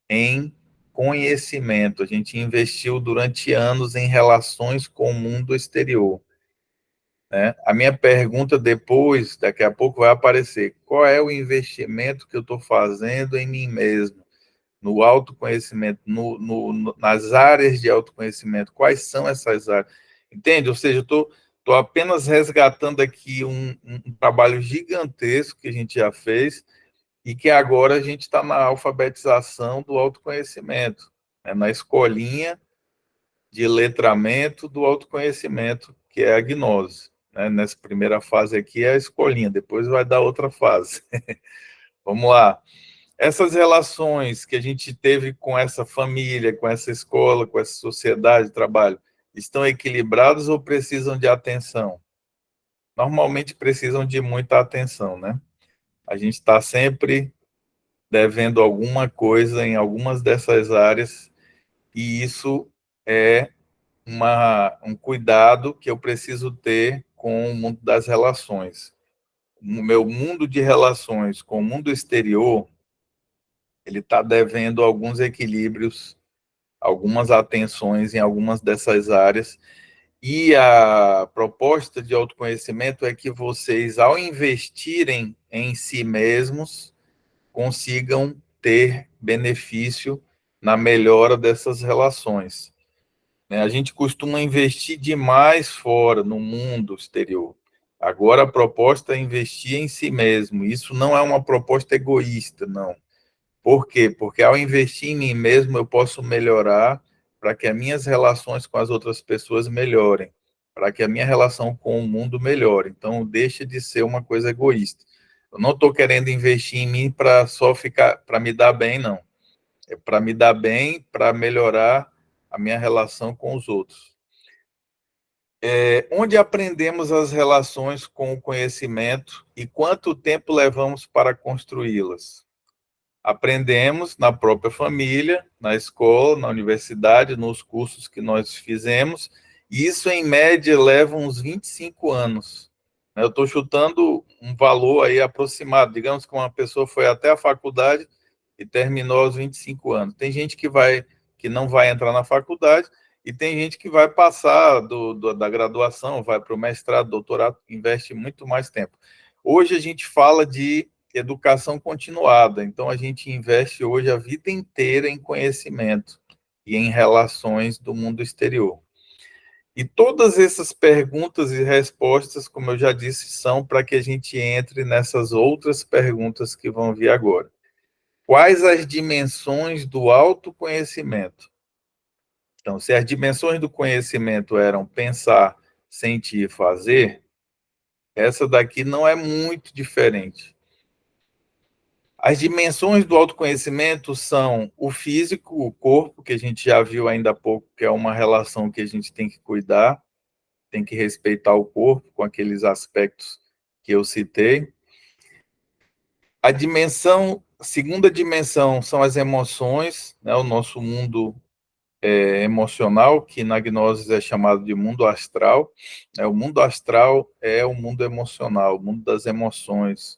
em conhecimento. A gente investiu durante anos em relações com o mundo exterior. Né? A minha pergunta depois, daqui a pouco vai aparecer, qual é o investimento que eu estou fazendo em mim mesmo, no autoconhecimento, nas áreas de autoconhecimento, quais são essas áreas? Entende? Ou seja, eu estou apenas resgatando aqui um trabalho gigantesco que a gente já fez e que agora a gente está na alfabetização do autoconhecimento, né? Na escolinha de letramento do autoconhecimento, que é a gnose. Né? Nessa primeira fase aqui é a escolinha, depois vai dar outra fase. Vamos lá. Essas relações que a gente teve com essa família, com essa escola, com essa sociedade de trabalho, estão equilibradas ou precisam de atenção? Normalmente precisam de muita atenção, né? A gente está sempre devendo alguma coisa em algumas dessas áreas e isso é um cuidado que eu preciso ter com o mundo das relações. O meu mundo de relações com o mundo exterior, ele está devendo alguns equilíbrios, algumas atenções em algumas dessas áreas, e a proposta de autoconhecimento é que vocês, ao investirem em si mesmos, consigam ter benefício na melhora dessas relações. A gente costuma investir demais fora, no mundo exterior. Agora, a proposta é investir em si mesmo. Isso não é uma proposta egoísta, não. Por quê? Porque ao investir em mim mesmo, eu posso melhorar para que as minhas relações com as outras pessoas melhorem, para que a minha relação com o mundo melhore. Então, deixa de ser uma coisa egoísta. Eu não estou querendo investir em mim para só ficar, para me dar bem, não. É para me dar bem, para melhorar a minha relação com os outros. Onde aprendemos as relações com o conhecimento e quanto tempo levamos para construí-las? Aprendemos na própria família, na escola, na universidade, nos cursos que nós fizemos, e isso, em média, leva uns 25 anos. Eu estou chutando um valor aí aproximado. Digamos que uma pessoa foi até a faculdade e terminou aos 25 anos. Tem gente que não vai entrar na faculdade, e tem gente que vai passar da graduação, vai para o mestrado, doutorado, investe muito mais tempo. Hoje a gente fala de educação continuada, então a gente investe hoje a vida inteira em conhecimento e em relações do mundo exterior. E todas essas perguntas e respostas, como eu já disse, são para que a gente entre nessas outras perguntas que vão vir agora. Quais as dimensões do autoconhecimento? Então, se as dimensões do conhecimento eram pensar, sentir e fazer, essa daqui não é muito diferente. As dimensões do autoconhecimento são o físico, o corpo, que a gente já viu ainda há pouco, que é uma relação que a gente tem que cuidar, tem que respeitar o corpo com aqueles aspectos que eu citei. A segunda dimensão são as emoções, né, o nosso mundo emocional, que na gnose é chamado de mundo astral. O mundo astral é o mundo emocional, o mundo das emoções.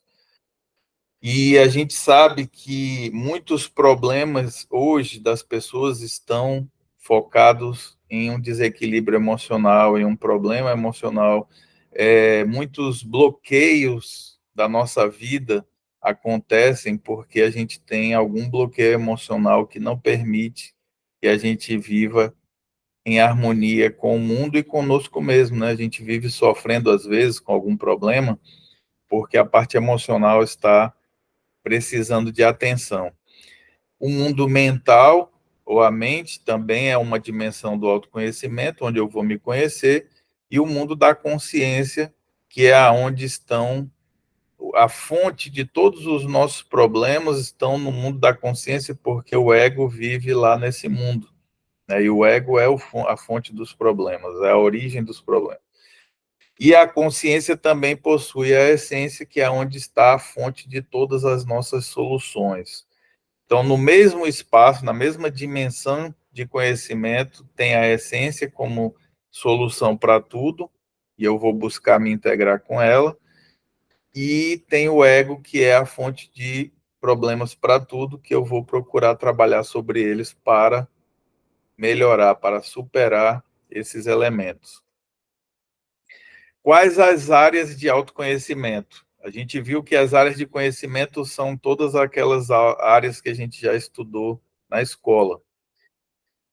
E a gente sabe que muitos problemas hoje das pessoas estão focados em um desequilíbrio emocional, em um problema emocional. Muitos bloqueios da nossa vida acontecem porque a gente tem algum bloqueio emocional que não permite que a gente viva em harmonia com o mundo e conosco mesmo, né? A gente vive sofrendo, às vezes, com algum problema, porque a parte emocional está precisando de atenção. O mundo mental, ou a mente, também é uma dimensão do autoconhecimento, onde eu vou me conhecer, e o mundo da consciência, que é onde estão a fonte de todos os nossos problemas, estão no mundo da consciência, porque o ego vive lá nesse mundo, né? E o ego é a fonte dos problemas, é a origem dos problemas. E a consciência também possui a essência, que é onde está a fonte de todas as nossas soluções. Então, no mesmo espaço, na mesma dimensão de conhecimento, tem a essência como solução para tudo, e eu vou buscar me integrar com ela, e tem o ego, que é a fonte de problemas para tudo, que eu vou procurar trabalhar sobre eles para melhorar, para superar esses elementos. Quais as áreas de autoconhecimento? A gente viu que as áreas de conhecimento são todas aquelas áreas que a gente já estudou na escola.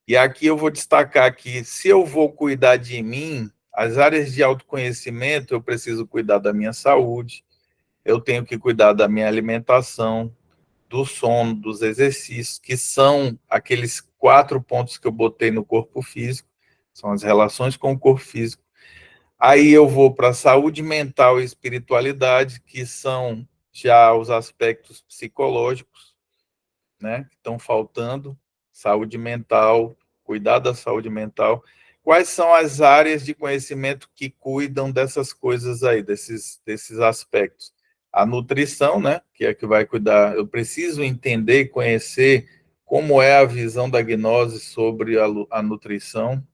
E aqui eu vou destacar que, se eu vou cuidar de mim, as áreas de autoconhecimento, eu preciso cuidar da minha saúde, eu tenho que cuidar da minha alimentação, do sono, dos exercícios, que são aqueles 4 pontos que eu botei no corpo físico, são as relações com o corpo físico. Aí eu vou para a saúde mental e espiritualidade, que são já os aspectos psicológicos, né, que estão faltando. Saúde mental, cuidar da saúde mental. Quais são as áreas de conhecimento que cuidam dessas coisas aí, desses aspectos? A nutrição, né, que é que vai cuidar. Eu preciso entender e conhecer como é a visão da gnose sobre a nutrição,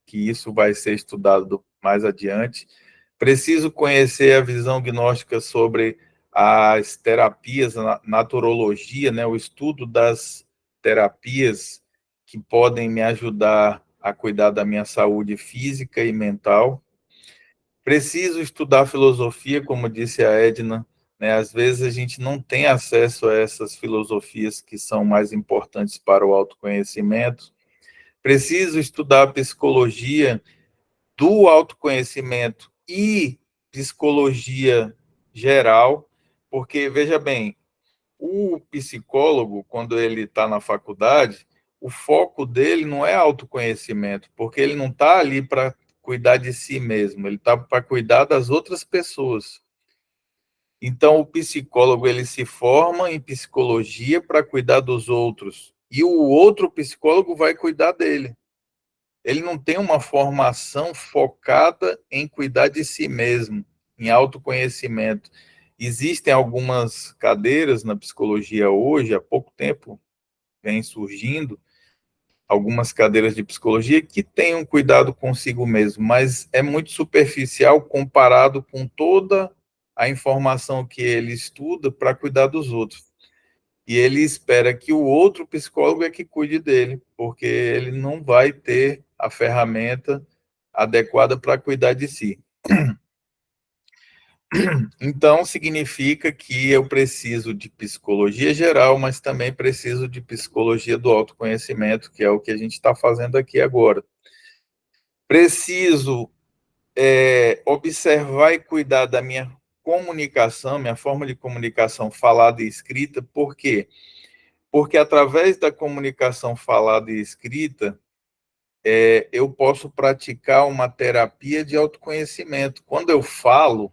que isso vai ser estudado mais adiante. Preciso conhecer a visão gnóstica sobre as terapias, a naturologia, né, o estudo das terapias que podem me ajudar a cuidar da minha saúde física e mental. Preciso estudar filosofia, como disse a Edna, né, às vezes a gente não tem acesso a essas filosofias que são mais importantes para o autoconhecimento. Preciso estudar psicologia do autoconhecimento e psicologia geral, porque, veja bem, o psicólogo, quando ele está na faculdade, o foco dele não é autoconhecimento, porque ele não está ali para cuidar de si mesmo, ele está para cuidar das outras pessoas. Então, o psicólogo, ele se forma em psicologia para cuidar dos outros, e o outro psicólogo vai cuidar dele. Ele não tem uma formação focada em cuidar de si mesmo, em autoconhecimento. Existem algumas cadeiras na psicologia hoje, há pouco tempo vem surgindo, algumas cadeiras de psicologia que têm um cuidado consigo mesmo, mas é muito superficial comparado com toda a informação que ele estuda para cuidar dos outros. E ele espera que o outro psicólogo é que cuide dele, porque ele não vai ter a ferramenta adequada para cuidar de si. Então, significa que eu preciso de psicologia geral, mas também preciso de psicologia do autoconhecimento, que é o que a gente está fazendo aqui agora. Preciso observar e cuidar da minha comunicação, minha forma de comunicação falada e escrita. Por quê? Porque através da comunicação falada e escrita, eu posso praticar uma terapia de autoconhecimento. Quando eu falo,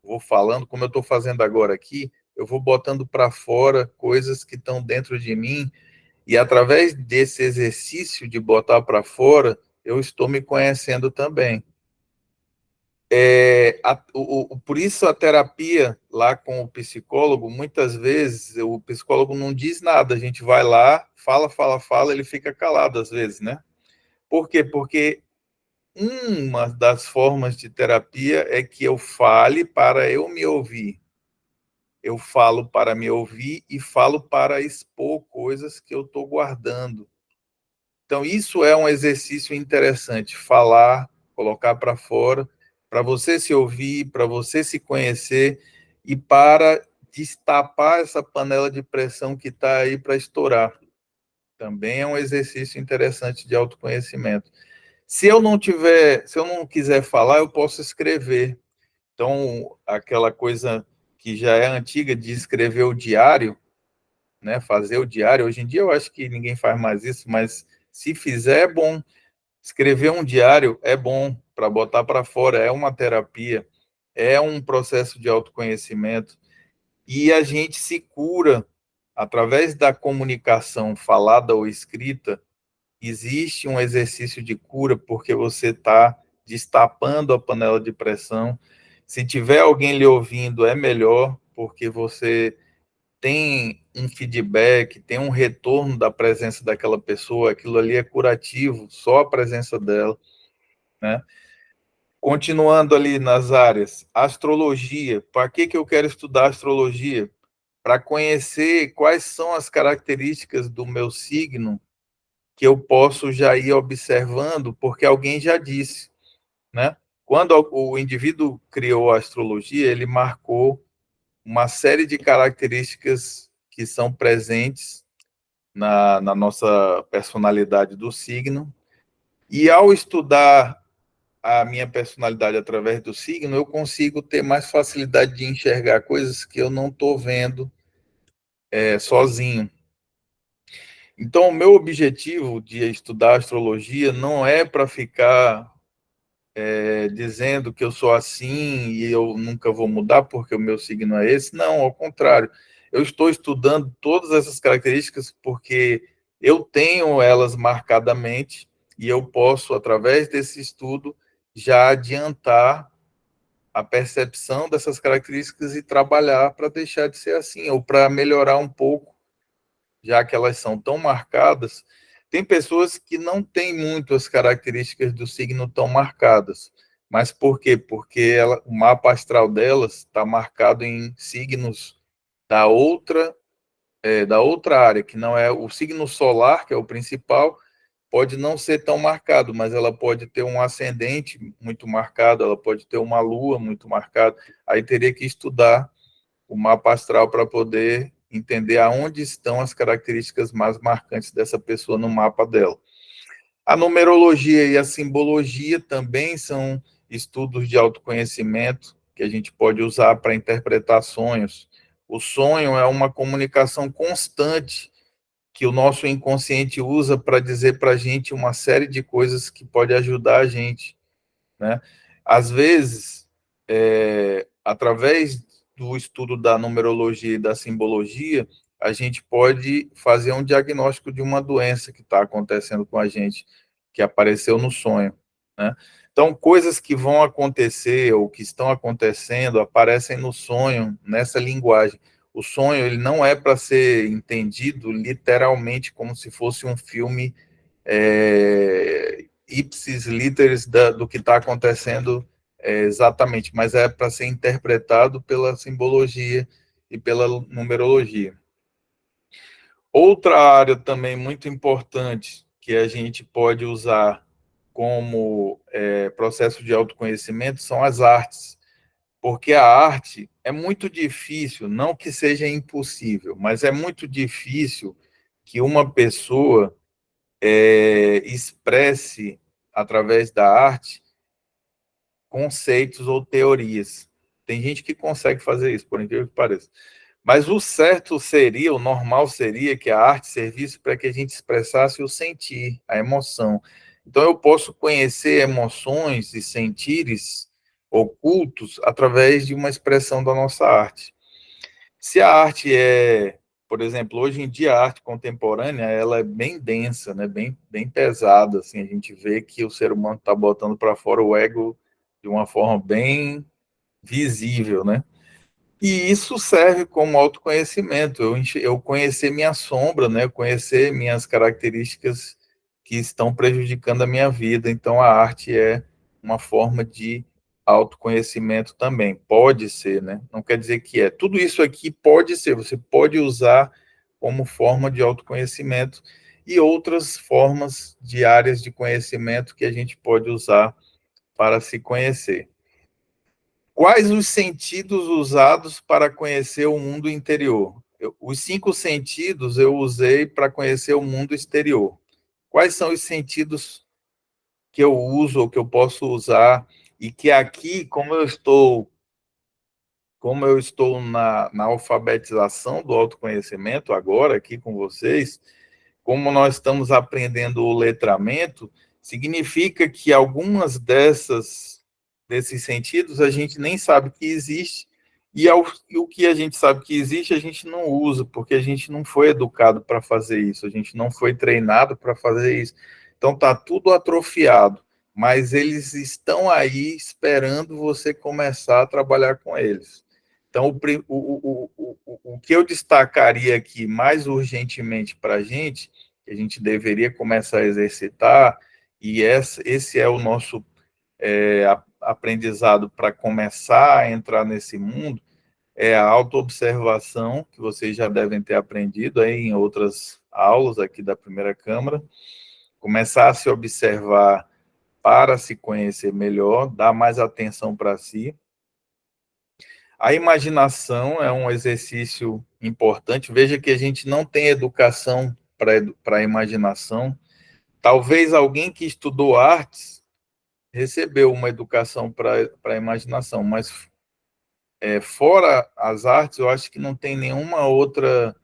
vou falando, como eu estou fazendo agora aqui, eu vou botando para fora coisas que estão dentro de mim, e através desse exercício de botar para fora, eu estou me conhecendo também. Por isso a terapia lá com o psicólogo, muitas vezes o psicólogo não diz nada, a gente vai lá, fala, ele fica calado às vezes, né? Por quê? Porque uma das formas de terapia é que eu fale para eu me ouvir. Eu falo para me ouvir e falo para expor coisas que eu estou guardando. Então, isso é um exercício interessante, falar, colocar para fora, para você se ouvir, para você se conhecer e para destapar essa panela de pressão que está aí para estourar. Também é um exercício interessante de autoconhecimento. Se eu não quiser falar, eu posso escrever. Então, aquela coisa que já é antiga de escrever o diário, né, fazer o diário, hoje em dia eu acho que ninguém faz mais isso, mas se fizer é bom. Escrever um diário é bom para botar para fora, é uma terapia, é um processo de autoconhecimento, e a gente se cura através da comunicação falada ou escrita. Existe um exercício de cura, porque você está destapando a panela de pressão. Se tiver alguém lhe ouvindo, é melhor, porque você tem um feedback, tem um retorno da presença daquela pessoa, aquilo ali é curativo, só a presença dela, né? Continuando ali nas áreas, astrologia. Para que eu quero estudar astrologia? Para conhecer quais são as características do meu signo que eu posso já ir observando, porque alguém já disse, né? Quando o indivíduo criou a astrologia, ele marcou uma série de características que são presentes na nossa personalidade do signo, e ao estudar a minha personalidade através do signo, eu consigo ter mais facilidade de enxergar coisas que eu não estou vendo sozinho. Então, o meu objetivo de estudar astrologia não é para ficar dizendo que eu sou assim e eu nunca vou mudar porque o meu signo é esse. Não, ao contrário. Eu estou estudando todas essas características porque eu tenho elas marcadamente e eu posso, através desse estudo, já adiantar a percepção dessas características e trabalhar para deixar de ser assim, ou para melhorar um pouco, já que elas são tão marcadas. Tem pessoas que não têm muito as características do signo tão marcadas. Mas por quê? Porque o mapa astral delas está marcado em signos da outra área, que não é o signo solar, que é o principal, pode não ser tão marcado, mas ela pode ter um ascendente muito marcado, ela pode ter uma lua muito marcada. Aí teria que estudar o mapa astral para poder entender aonde estão as características mais marcantes dessa pessoa no mapa dela. A numerologia e a simbologia também são estudos de autoconhecimento que a gente pode usar para interpretar sonhos. O sonho é uma comunicação constante que o nosso inconsciente usa para dizer para a gente uma série de coisas que pode ajudar a gente, né? Às vezes, através do estudo da numerologia e da simbologia, a gente pode fazer um diagnóstico de uma doença que está acontecendo com a gente, que apareceu no sonho, né? Então, coisas que vão acontecer ou que estão acontecendo aparecem no sonho, nessa linguagem. O sonho, ele não é para ser entendido literalmente como se fosse um filme ipsis literis do que está acontecendo exatamente, mas é para ser interpretado pela simbologia e pela numerologia. Outra área também muito importante que a gente pode usar como processo de autoconhecimento são as artes, porque a arte é muito difícil, não que seja impossível, mas é muito difícil que uma pessoa expresse, através da arte, conceitos ou teorias. Tem gente que consegue fazer isso, por incrível que pareça. Mas o certo seria, o normal seria que a arte servisse para que a gente expressasse o sentir, a emoção. Então, eu posso conhecer emoções e sentires ocultos através de uma expressão da nossa arte. Se a arte por exemplo, hoje em dia a arte contemporânea, ela é bem densa, né? Bem pesada, assim, a gente vê que o ser humano está botando para fora o ego de uma forma bem visível, né? E isso serve como autoconhecimento, eu conhecer minha sombra, né? Eu conhecer minhas características que estão prejudicando a minha vida. Então, a arte é uma forma de autoconhecimento também. Pode ser, né? Não quer dizer que é. Tudo isso aqui pode ser, você pode usar como forma de autoconhecimento e outras formas de áreas de conhecimento que a gente pode usar para se conhecer. Quais os sentidos usados para conhecer o mundo interior? Os 5 sentidos eu usei para conhecer o mundo exterior. Quais são os sentidos que eu uso ou que eu posso usar e que aqui, como eu estou na alfabetização do autoconhecimento agora aqui com vocês, como nós estamos aprendendo o letramento, significa que algumas desses sentidos a gente nem sabe que existe, e o que a gente sabe que existe a gente não usa, porque a gente não foi educado para fazer isso, a gente não foi treinado para fazer isso. Então está tudo atrofiado, mas eles estão aí esperando você começar a trabalhar com eles. Então, o que eu destacaria aqui mais urgentemente para a gente, que a gente deveria começar a exercitar, e esse é o nosso aprendizado para começar a entrar nesse mundo, é a autoobservação, que vocês já devem ter aprendido aí em outras aulas aqui da primeira Câmara, começar a se observar para se conhecer melhor, dar mais atenção para si. A imaginação é um exercício importante. Veja que a gente não tem educação para a imaginação. Talvez alguém que estudou artes recebeu uma educação para a imaginação, mas fora as artes, eu acho que não tem nenhuma outra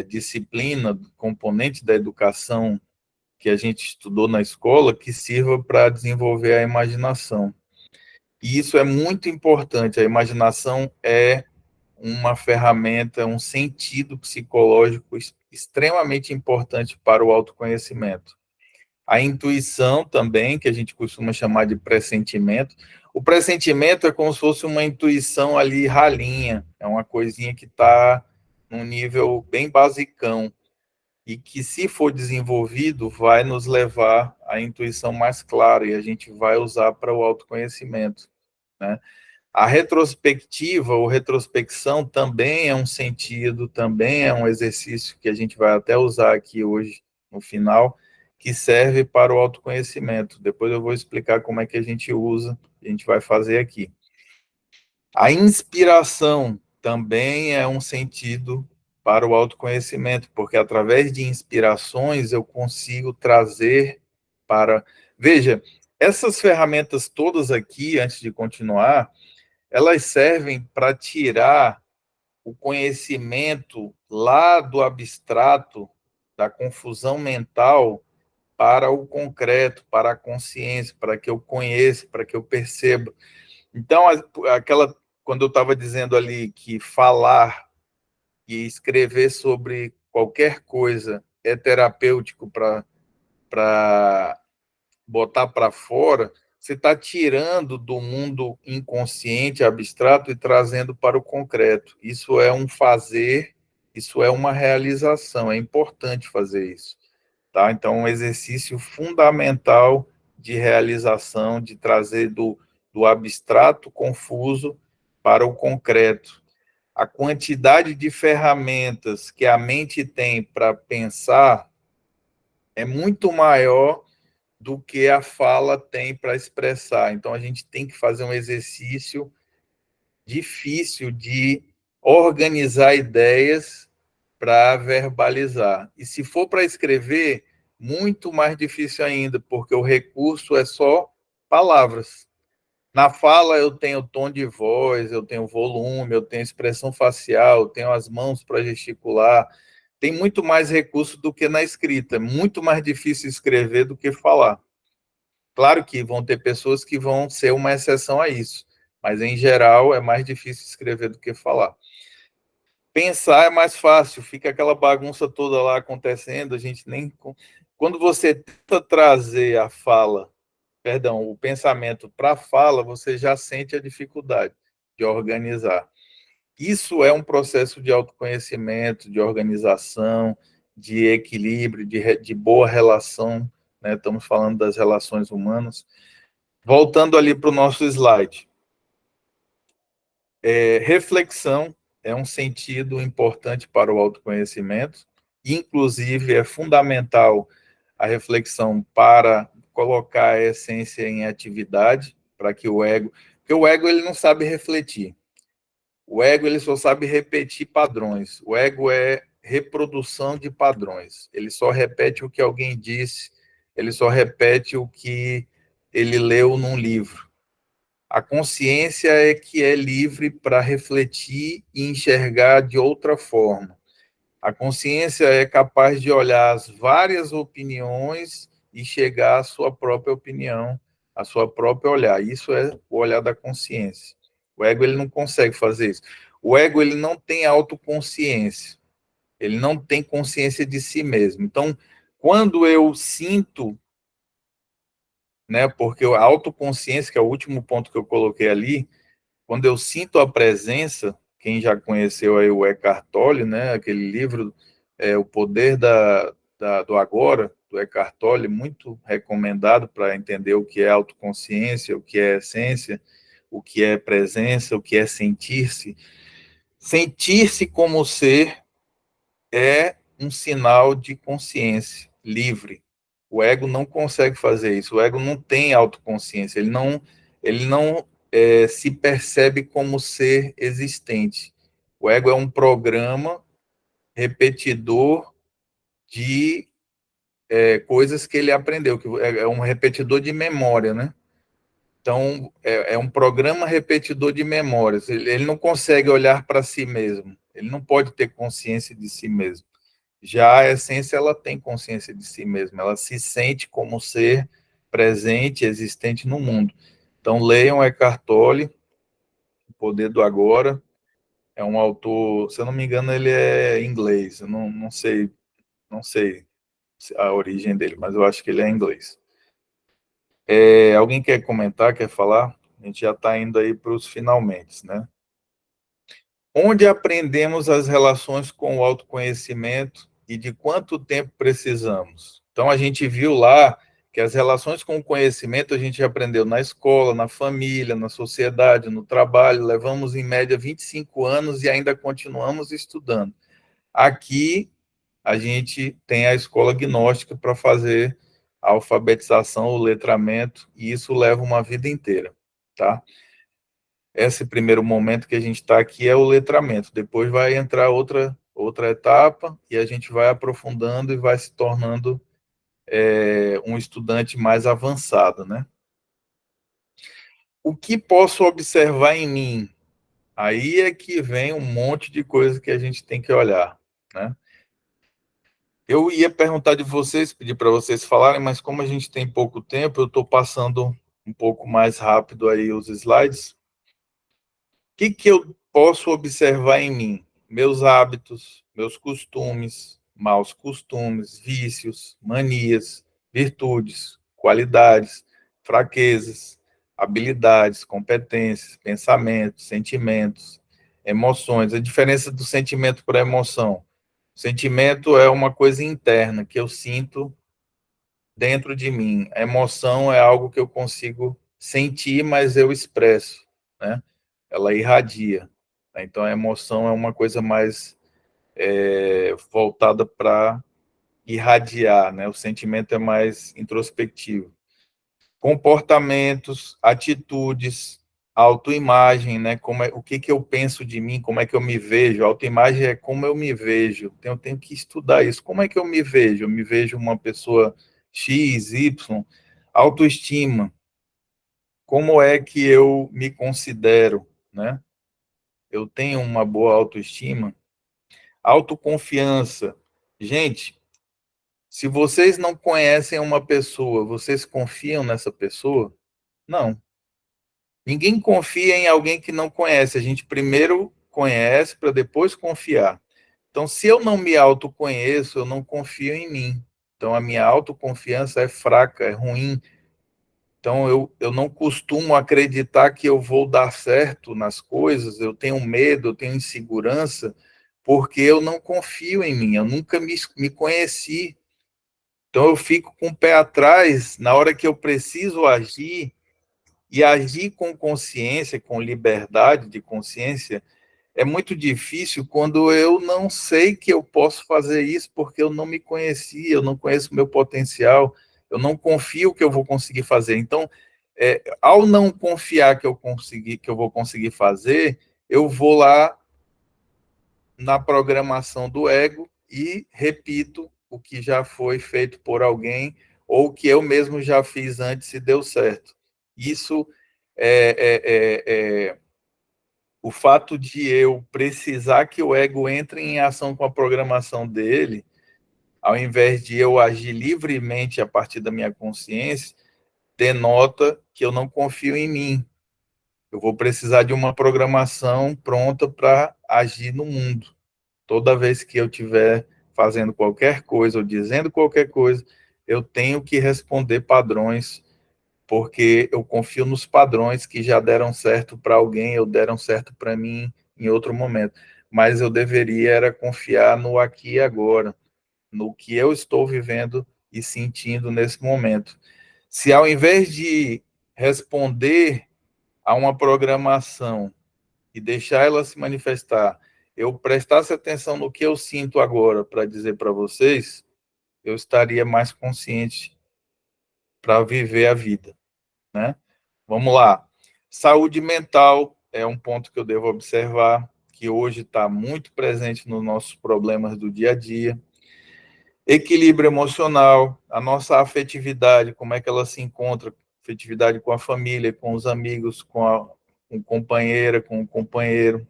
disciplina, componente da educação que a gente estudou na escola que sirva para desenvolver a imaginação. E isso é muito importante. A imaginação é uma ferramenta, um sentido psicológico extremamente importante para o autoconhecimento. A intuição também, que a gente costuma chamar de pressentimento. O pressentimento é como se fosse uma intuição ali ralinha, é uma coisinha que está num nível bem basicão e que, se for desenvolvido, vai nos levar à intuição mais clara e a gente vai usar para o autoconhecimento, né? A retrospectiva ou retrospecção também é um sentido, também é um exercício que a gente vai até usar aqui hoje no final, que serve para o autoconhecimento. Depois eu vou explicar como é que a gente usa, a gente vai fazer aqui. A inspiração também é um sentido para o autoconhecimento, porque através de inspirações eu consigo trazer para... Veja, essas ferramentas todas aqui, antes de continuar, elas servem para tirar o conhecimento lá do abstrato, da confusão mental, para o concreto, para a consciência, para que eu conheça, para que eu perceba. Então, quando eu estava dizendo ali que falar e escrever sobre qualquer coisa é terapêutico para botar para fora, você está tirando do mundo inconsciente, abstrato, e trazendo para o concreto. Isso é um fazer, isso é uma realização, é importante fazer isso. Tá? Então, um exercício fundamental de realização, de trazer do abstrato confuso para o concreto. A quantidade de ferramentas que a mente tem para pensar é muito maior do que a fala tem para expressar. Então, a gente tem que fazer um exercício difícil de organizar ideias para verbalizar. E se for para escrever, muito mais difícil ainda, porque o recurso é só palavras. Na fala, eu tenho tom de voz, eu tenho volume, eu tenho expressão facial, eu tenho as mãos para gesticular. Tem muito mais recurso do que na escrita. É muito mais difícil escrever do que falar. Claro que vão ter pessoas que vão ser uma exceção a isso, mas, em geral, é mais difícil escrever do que falar. Pensar é mais fácil, fica aquela bagunça toda lá acontecendo, a gente nem... Quando você tenta trazer a fala, perdão, o pensamento para a fala, você já sente a dificuldade de organizar. Isso é um processo de autoconhecimento, de organização, de equilíbrio, de boa relação, né? Estamos falando das relações humanas. Voltando ali para o nosso slide. Reflexão é um sentido importante para o autoconhecimento, inclusive é fundamental a reflexão para colocar a essência em atividade, para que o ego... Porque o ego ele não sabe refletir. O ego ele só sabe repetir padrões. O ego é reprodução de padrões. Ele só repete o que alguém disse, ele só repete o que ele leu num livro. A consciência é que é livre para refletir e enxergar de outra forma. A consciência é capaz de olhar as várias opiniões e chegar à sua própria opinião, à sua própria olhar. Isso é o olhar da consciência. O ego ele não consegue fazer isso. O ego ele não tem autoconsciência. Ele não tem consciência de si mesmo. Então, quando eu sinto, né, porque a autoconsciência, que é o último ponto que eu coloquei ali, quando eu sinto a presença, quem já conheceu aí o Eckhart Tolle, né, aquele livro, O Poder do Agora, do Eckhart Tolle, muito recomendado para entender o que é autoconsciência, o que é essência, o que é presença, o que é sentir-se. Sentir-se como ser é um sinal de consciência livre. O ego não consegue fazer isso. O ego não tem autoconsciência. Ele não se percebe como ser existente. O ego é um programa repetidor de coisas que ele aprendeu, que é um repetidor de memória, né? Então, é um programa repetidor de memórias. Ele não consegue olhar para si mesmo. Ele não pode ter consciência de si mesmo. Já a essência, ela tem consciência de si mesma. Ela se sente como ser presente, existente no mundo. Então, leiam Eckhart Tolle, O Poder do Agora. É um autor, se eu não me engano, ele é inglês. Eu não sei a origem dele, mas eu acho que ele é inglês. Alguém quer comentar, quer falar? A gente já está indo aí para os finalmente, né? Onde aprendemos as relações com o autoconhecimento e de quanto tempo precisamos? Então, a gente viu lá que as relações com o conhecimento a gente aprendeu na escola, na família, na sociedade, no trabalho. Levamos, em média, 25 anos e ainda continuamos estudando. Aqui, a gente tem a escola gnóstica para fazer a alfabetização, o letramento, e isso leva uma vida inteira, tá? Esse primeiro momento que a gente está aqui é o letramento, depois vai entrar outra etapa, e a gente vai aprofundando e vai se tornando um estudante mais avançado, né? O que posso observar em mim? Aí é que vem um monte de coisa que a gente tem que olhar, né? Eu ia perguntar de vocês, pedir para vocês falarem, mas como a gente tem pouco tempo, eu estou passando um pouco mais rápido aí os slides. O que eu posso observar em mim? meus hábitos, meus costumes, maus costumes, vícios, manias, virtudes, qualidades, fraquezas, habilidades, competências, pensamentos, sentimentos, emoções. A diferença do sentimento para a emoção. O sentimento é uma coisa interna que eu sinto dentro de mim. A emoção é algo que eu consigo sentir, mas eu expresso, né? Ela irradia. Então, a emoção é uma coisa mais voltada para irradiar, né? O sentimento é mais introspectivo. Comportamentos, atitudes, autoimagem, né? O que eu penso de mim, como é que eu me vejo. Autoimagem é como eu me vejo. Eu tenho que estudar isso. Como é que eu me vejo? Eu me vejo uma pessoa X, Y. Autoestima. Como é que eu me considero, né? Eu tenho uma boa autoestima. Autoconfiança. Gente, se vocês não conhecem uma pessoa, vocês confiam nessa pessoa? Não. Ninguém confia em alguém que não conhece. A gente primeiro conhece para depois confiar. Então, se eu não me autoconheço, eu não confio em mim. Então, a minha autoconfiança é fraca, é ruim. Então, eu não costumo acreditar que eu vou dar certo nas coisas. Eu tenho medo, eu tenho insegurança, porque eu não confio em mim. Eu nunca me conheci. Então, eu fico com o pé atrás na hora que eu preciso agir. E agir com consciência, com liberdade de consciência, é muito difícil quando eu não sei que eu posso fazer isso porque eu não me conheci, eu não conheço o meu potencial, eu não confio que eu vou conseguir fazer. Então, ao não confiar que eu vou conseguir fazer, eu vou lá na programação do ego e repito o que já foi feito por alguém ou o que eu mesmo já fiz antes e deu certo. Isso o fato de eu precisar que o ego entre em ação com a programação dele, ao invés de eu agir livremente a partir da minha consciência, denota que eu não confio em mim. Eu vou precisar de uma programação pronta para agir no mundo. Toda vez que eu estiver fazendo qualquer coisa ou dizendo qualquer coisa, eu tenho que responder padrões, porque eu confio nos padrões que já deram certo para alguém ou deram certo para mim em outro momento. Mas eu deveria era confiar no aqui e agora, no que eu estou vivendo e sentindo nesse momento. Se ao invés de responder a uma programação e deixar ela se manifestar, eu prestasse atenção no que eu sinto agora para dizer para vocês, eu estaria mais consciente para viver a vida, né? Vamos lá. Saúde mental é um ponto que eu devo observar, que hoje está muito presente nos nossos problemas do dia a dia. Equilíbrio emocional, a nossa afetividade, como é que ela se encontra, afetividade com a família, com os amigos, com companheira, com o companheiro.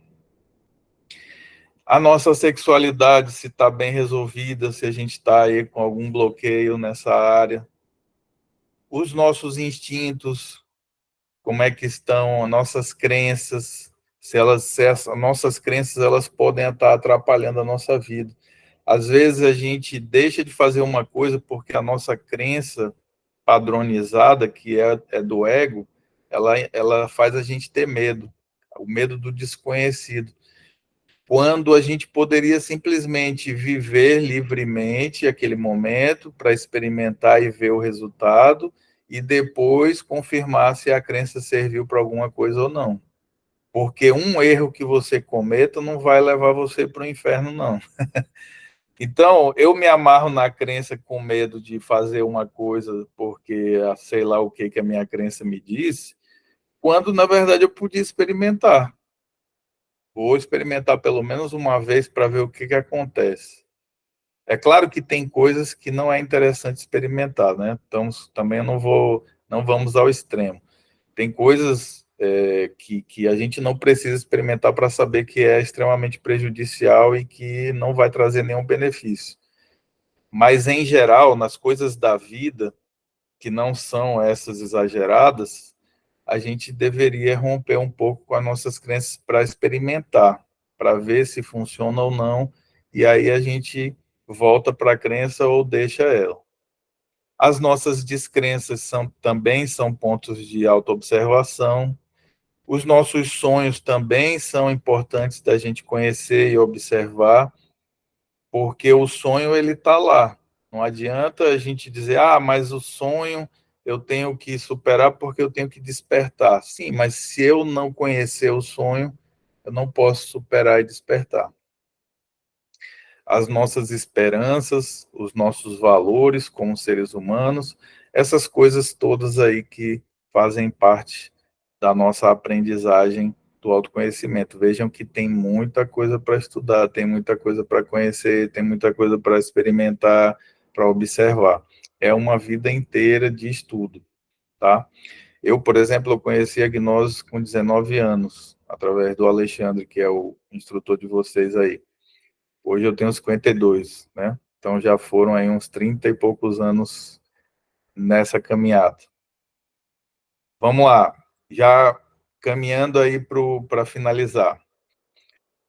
A nossa sexualidade, se está bem resolvida, se a gente está aí com algum bloqueio nessa área. Os nossos instintos, como é que estão as nossas crenças, se as nossas crenças elas podem estar atrapalhando a nossa vida. Às vezes a gente deixa de fazer uma coisa porque a nossa crença padronizada, que é do ego, ela faz a gente ter medo, o medo do desconhecido. Quando a gente poderia simplesmente viver livremente aquele momento para experimentar e ver o resultado e depois confirmar se a crença serviu para alguma coisa ou não. Porque um erro que você cometa não vai levar você para o inferno, não. Então, eu me amarro na crença com medo de fazer uma coisa porque sei lá o que a minha crença me disse, quando, na verdade, eu podia experimentar. Vou experimentar pelo menos uma vez para ver o que acontece. É claro que tem coisas que não é interessante experimentar, né? Então, também não vamos ao extremo. Tem coisas que a gente não precisa experimentar para saber que é extremamente prejudicial e que não vai trazer nenhum benefício. Mas, em geral, nas coisas da vida, que não são essas exageradas, a gente deveria romper um pouco com as nossas crenças para experimentar. para ver se funciona ou não, e aí a gente volta para a crença ou deixa ela. As nossas descrenças também são pontos de autoobservação. Os nossos sonhos também são importantes da gente conhecer e observar, porque o sonho ele está lá. Não adianta a gente dizer, mas o sonho eu tenho que superar porque eu tenho que despertar. Sim, mas se eu não conhecer o sonho, eu não posso superar e despertar. As nossas esperanças, os nossos valores como seres humanos, essas coisas todas aí que fazem parte da nossa aprendizagem do autoconhecimento. Vejam que tem muita coisa para estudar, tem muita coisa para conhecer, tem muita coisa para experimentar, para observar. É uma vida inteira de estudo, tá? Eu, por exemplo, eu conheci a gnose com 19 anos, através do Alexandre, que é o instrutor de vocês aí. Hoje eu tenho 52, né? Então já foram aí uns 30 e poucos anos nessa caminhada. Vamos lá, já caminhando aí para finalizar.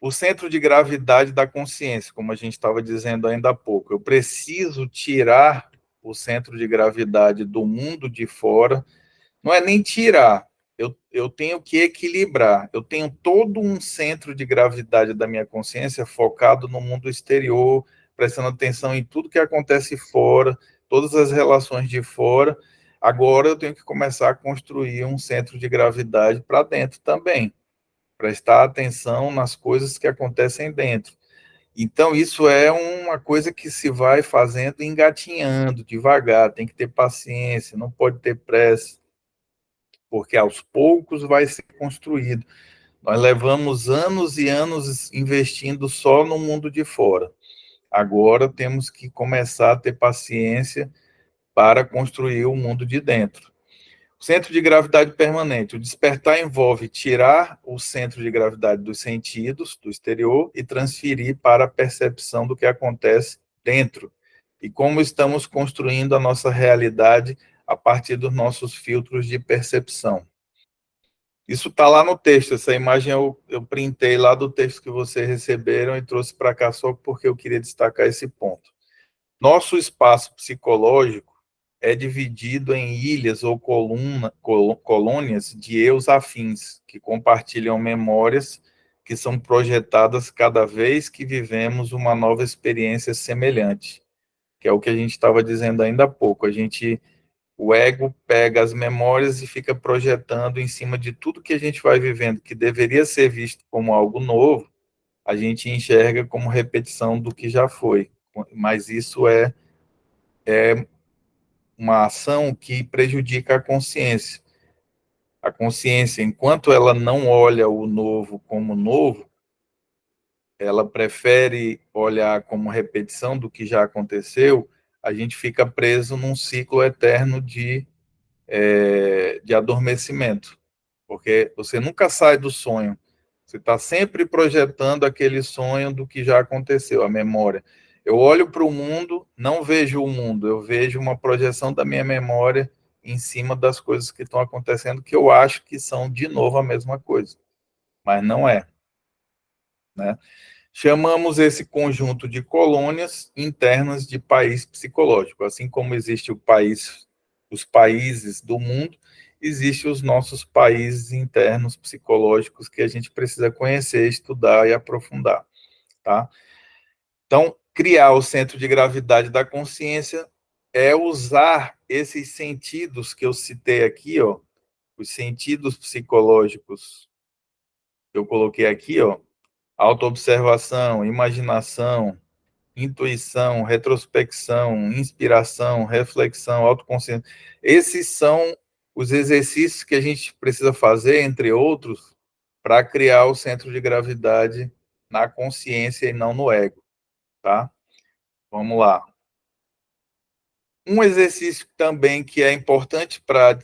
O centro de gravidade da consciência, como a gente estava dizendo ainda há pouco, eu preciso tirar o centro de gravidade do mundo de fora, não é nem tirar, eu tenho que equilibrar, eu tenho todo um centro de gravidade da minha consciência focado no mundo exterior, prestando atenção em tudo que acontece fora, todas as relações de fora. Agora eu tenho que começar a construir um centro de gravidade para dentro também, prestar atenção nas coisas que acontecem dentro. Então, isso é uma coisa que se vai fazendo engatinhando, devagar, tem que ter paciência, não pode ter pressa, porque aos poucos vai ser construído. Nós levamos anos e anos investindo só no mundo de fora. Agora temos que começar a ter paciência para construir o mundo de dentro. Centro de gravidade permanente. O despertar envolve tirar o centro de gravidade dos sentidos, do exterior, e transferir para a percepção do que acontece dentro. E como estamos construindo a nossa realidade a partir dos nossos filtros de percepção. Isso está lá no texto, essa imagem eu printei lá do texto que vocês receberam e trouxe para cá só porque eu queria destacar esse ponto. Nosso espaço psicológico é dividido em ilhas ou colônias de eus afins, que compartilham memórias que são projetadas cada vez que vivemos uma nova experiência semelhante, que é o que a gente estava dizendo ainda há pouco. O ego pega as memórias e fica projetando em cima de tudo que a gente vai vivendo, que deveria ser visto como algo novo, a gente enxerga como repetição do que já foi. Mas isso é uma ação que prejudica a consciência. A consciência, enquanto ela não olha o novo como novo, ela prefere olhar como repetição do que já aconteceu, a gente fica preso num ciclo eterno de adormecimento, porque você nunca sai do sonho, você está sempre projetando aquele sonho do que já aconteceu, a memória. Eu olho para o mundo, não vejo o mundo, eu vejo uma projeção da minha memória em cima das coisas que estão acontecendo, que eu acho que são de novo a mesma coisa, mas não é, né? Chamamos esse conjunto de colônias internas de país psicológico. Assim como existe os países do mundo, existem os nossos países internos psicológicos que a gente precisa conhecer, estudar e aprofundar, tá? Então, criar o centro de gravidade da consciência é usar esses sentidos que eu citei aqui, ó, os sentidos psicológicos que eu coloquei aqui, ó, autoobservação, imaginação, intuição, retrospecção, inspiração, reflexão, autoconsciência. Esses são os exercícios que a gente precisa fazer, entre outros, para criar o centro de gravidade na consciência e não no ego, tá? Vamos lá. Um exercício também que é importante para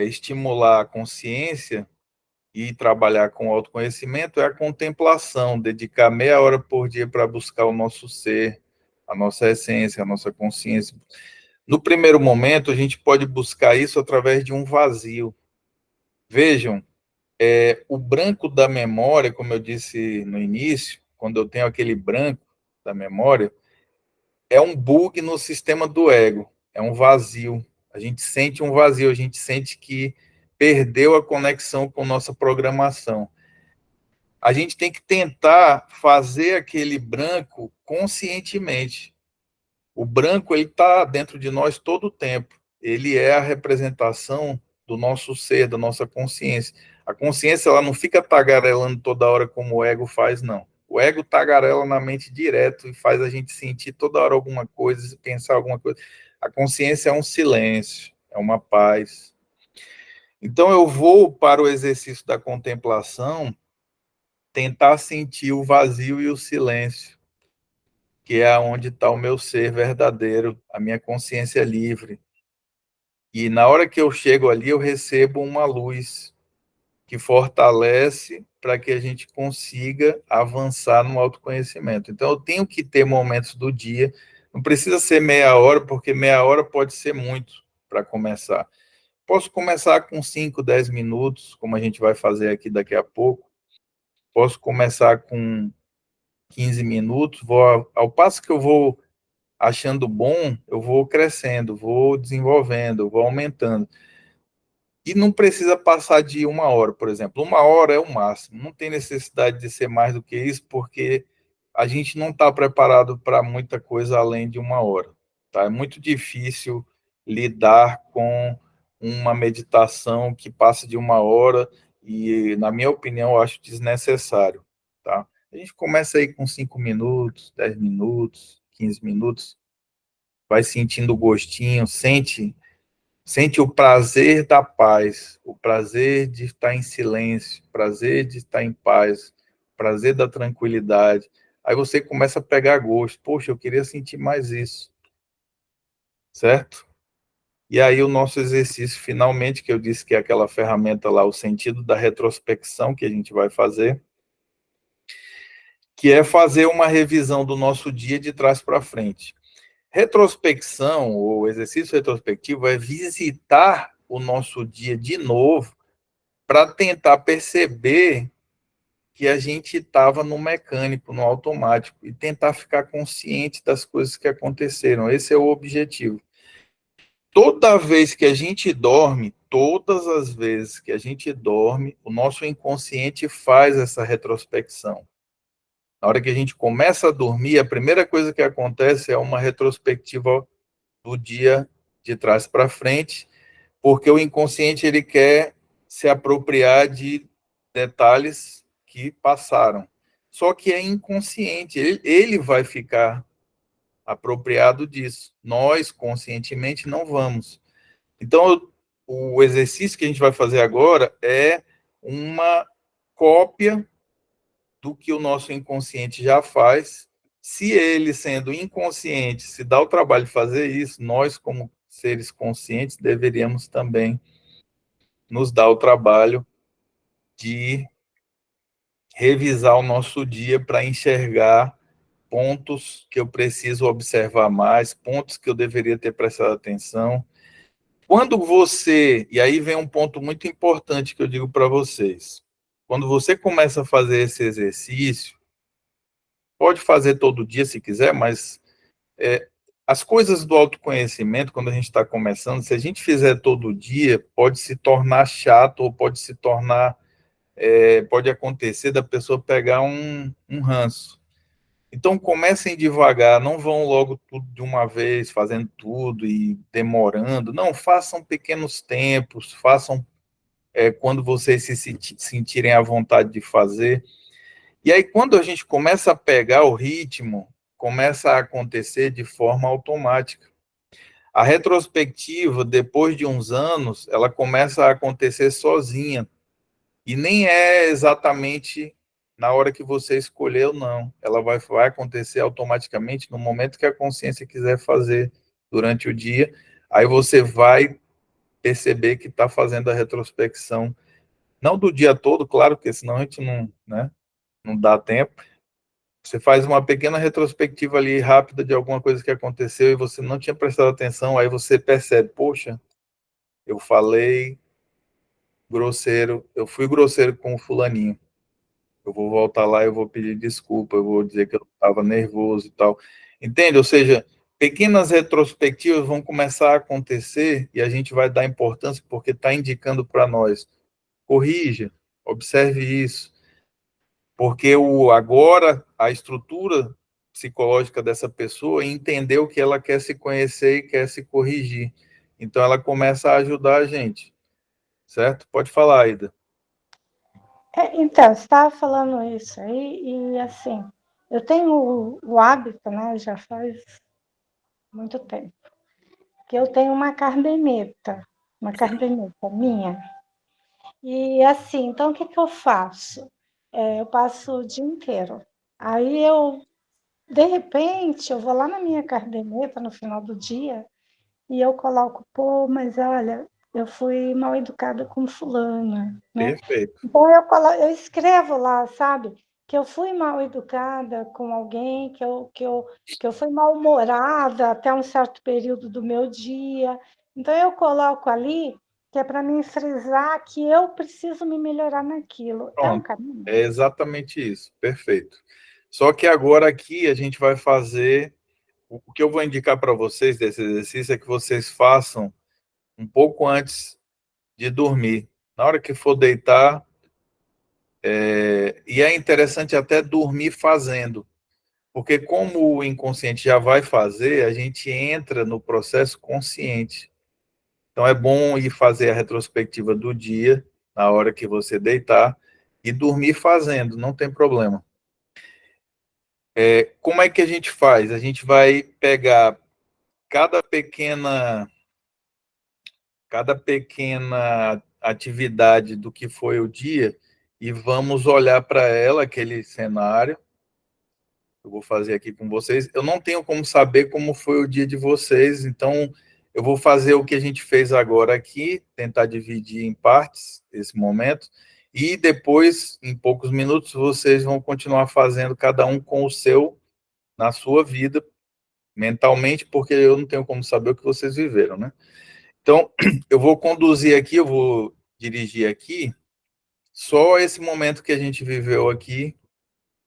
estimular a consciência e trabalhar com autoconhecimento é a contemplação, dedicar meia hora por dia para buscar o nosso ser, a nossa essência, a nossa consciência. No primeiro momento, a gente pode buscar isso através de um vazio. Vejam O branco da memória, como eu disse no início, quando eu tenho aquele branco da memória, é um bug no sistema do ego, é um vazio. A gente sente um vazio, a gente sente que perdeu a conexão com nossa programação. A gente tem que tentar fazer aquele branco conscientemente. O branco, ele está dentro de nós todo o tempo. Ele é a representação do nosso ser, da nossa consciência. A consciência, ela não fica tagarelando toda hora como o ego faz, não. O ego tagarela na mente direto e faz a gente sentir toda hora alguma coisa, pensar alguma coisa. A consciência é um silêncio, é uma paz. Então, eu vou para o exercício da contemplação tentar sentir o vazio e o silêncio, que é onde está o meu ser verdadeiro, a minha consciência livre. E na hora que eu chego ali, eu recebo uma luz que fortalece para que a gente consiga avançar no autoconhecimento. Então, eu tenho que ter momentos do dia, não precisa ser meia hora, porque meia hora pode ser muito para começar. Posso começar com 5, 10 minutos, como a gente vai fazer aqui daqui a pouco. Posso começar com 15 minutos, ao passo que eu vou achando bom, eu vou crescendo, vou desenvolvendo, vou aumentando. E não precisa passar de uma hora, por exemplo. Uma hora é o máximo. Não tem necessidade de ser mais do que isso, porque a gente não está preparado para muita coisa além de uma hora. Tá? É muito difícil lidar com uma meditação que passa de uma hora e, na minha opinião, eu acho desnecessário. Tá? A gente começa aí com 5 minutos, 10 minutos, 15 minutos, vai sentindo o gostinho, sente o prazer da paz, o prazer de estar em silêncio, o prazer de estar em paz, o prazer da tranquilidade. Aí você começa a pegar gosto. Poxa, eu queria sentir mais isso. Certo? E aí o nosso exercício, finalmente, que eu disse que é aquela ferramenta lá, o sentido da retrospecção que a gente vai fazer, que é fazer uma revisão do nosso dia de trás para frente. Retrospecção, ou exercício retrospectivo, é visitar o nosso dia de novo para tentar perceber que a gente estava no mecânico, no automático, e tentar ficar consciente das coisas que aconteceram. Esse é o objetivo. Toda vez que a gente dorme, todas as vezes que a gente dorme, o nosso inconsciente faz essa retrospecção. Na hora que a gente começa a dormir, a primeira coisa que acontece é uma retrospectiva do dia de trás para frente, porque o inconsciente ele quer se apropriar de detalhes que passaram. Só que é inconsciente, ele vai ficar apropriado disso. Nós, conscientemente, não vamos. Então, o exercício que a gente vai fazer agora é uma cópia do que o nosso inconsciente já faz. Se ele, sendo inconsciente, se dá o trabalho de fazer isso, nós, como seres conscientes, deveríamos também nos dar o trabalho de revisar o nosso dia para enxergar pontos que eu preciso observar mais, pontos que eu deveria ter prestado atenção. Quando você, e aí vem um ponto muito importante que eu digo para vocês, quando você começa a fazer esse exercício, pode fazer todo dia se quiser, mas as coisas do autoconhecimento, quando a gente está começando, se a gente fizer todo dia, pode se tornar chato ou pode se tornar, pode acontecer da pessoa pegar um ranço. Então, comecem devagar, não vão logo tudo de uma vez, fazendo tudo e demorando. Não, façam pequenos tempos, façam quando vocês se sentirem à vontade de fazer. E aí, quando a gente começa a pegar o ritmo, começa a acontecer de forma automática. A retrospectiva, depois de uns anos, ela começa a acontecer sozinha. E nem é exatamente na hora que você escolheu, não. Ela vai acontecer automaticamente no momento que a consciência quiser fazer durante o dia. Aí você vai perceber que está fazendo a retrospecção. Não do dia todo, claro, porque senão a gente não, né, não dá tempo. Você faz uma pequena retrospectiva ali rápida de alguma coisa que aconteceu e você não tinha prestado atenção, aí você percebe, poxa, eu falei grosseiro, eu fui grosseiro com o fulaninho. Eu vou voltar lá, eu vou pedir desculpa, eu vou dizer que eu estava nervoso e tal. Entende? Ou seja, pequenas retrospectivas vão começar a acontecer e a gente vai dar importância porque está indicando para nós. Corrija, observe isso. Porque agora a estrutura psicológica dessa pessoa entendeu que ela quer se conhecer e quer se corrigir. Então ela começa a ajudar a gente. Certo? Pode falar, Aida. Então, você estava falando isso aí, e assim, eu tenho o hábito, né, já faz muito tempo, que eu tenho uma caderneta minha. E assim, então o que que eu faço? Eu passo o dia inteiro. Aí de repente, eu vou lá na minha caderneta no final do dia e eu coloco, pô, mas olha, eu fui mal educada com fulana, né? Perfeito. Então eu escrevo lá, sabe? Que eu fui mal educada com alguém, que eu fui mal-humorada até um certo período do meu dia. Então eu coloco ali que é para me frisar que eu preciso me melhorar naquilo. É um Pronto. caminho? É exatamente isso. Perfeito. Só que agora aqui a gente vai fazer. O que eu vou indicar para vocês desse exercício é que vocês façam um pouco antes de dormir. Na hora que for deitar, e é interessante até dormir fazendo, porque como o inconsciente já vai fazer, a gente entra no processo consciente. Então é bom ir fazer a retrospectiva do dia, na hora que você deitar, e dormir fazendo, não tem problema. Como é que a gente faz? A gente vai pegar cada pequena atividade do que foi o dia e vamos olhar para ela, aquele cenário. Eu vou fazer aqui com vocês. Eu não tenho como saber como foi o dia de vocês, então eu vou fazer o que a gente fez agora aqui, tentar dividir em partes esse momento, e depois, em poucos minutos, vocês vão continuar fazendo cada um com o seu, na sua vida, mentalmente, porque eu não tenho como saber o que vocês viveram, né? Então, eu vou conduzir aqui, eu vou dirigir aqui, só esse momento que a gente viveu aqui,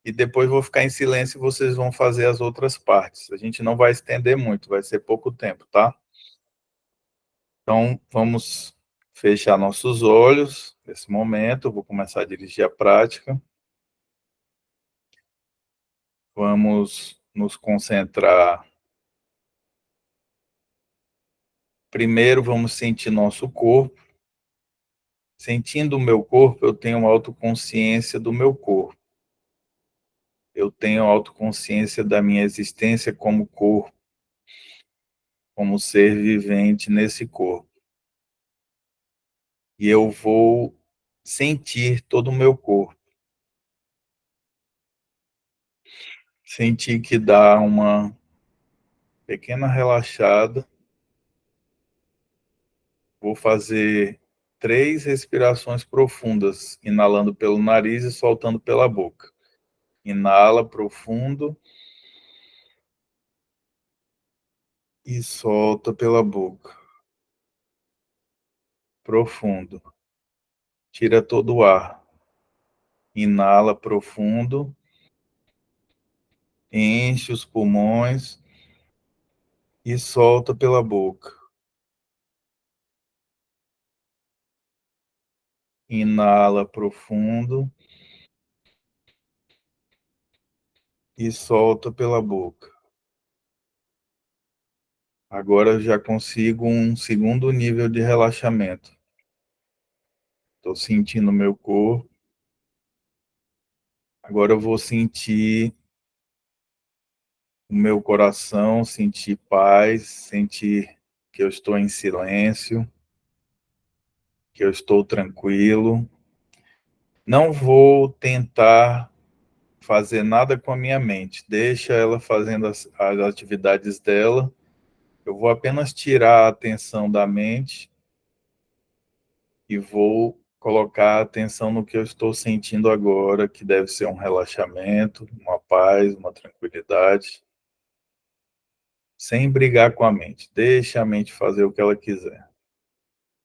e depois vou ficar em silêncio e vocês vão fazer as outras partes. A gente não vai estender muito, vai ser pouco tempo, tá? Então, vamos fechar nossos olhos nesse momento, eu vou começar a dirigir a prática. Vamos nos concentrar. Primeiro, vamos sentir nosso corpo. Sentindo o meu corpo, eu tenho autoconsciência do meu corpo. Eu tenho autoconsciência da minha existência como corpo, como ser vivente nesse corpo. E eu vou sentir todo o meu corpo. Sentir que dá uma pequena relaxada. Vou fazer 3 respirações profundas, inalando pelo nariz e soltando pela boca. Inala profundo e solta pela boca. Profundo. Tira todo o ar. Inala profundo. Enche os pulmões e solta pela boca. Inala profundo e solta pela boca. Agora eu já consigo um segundo nível de relaxamento. Estou sentindo meu corpo. Agora eu vou sentir o meu coração, sentir paz, sentir que eu estou em silêncio, que eu estou tranquilo. Não vou tentar fazer nada com a minha mente. Deixa ela fazendo as atividades dela. Eu vou apenas tirar a atenção da mente e vou colocar a atenção no que eu estou sentindo agora, que deve ser um relaxamento, uma paz, uma tranquilidade, sem brigar com a mente. Deixa a mente fazer o que ela quiser.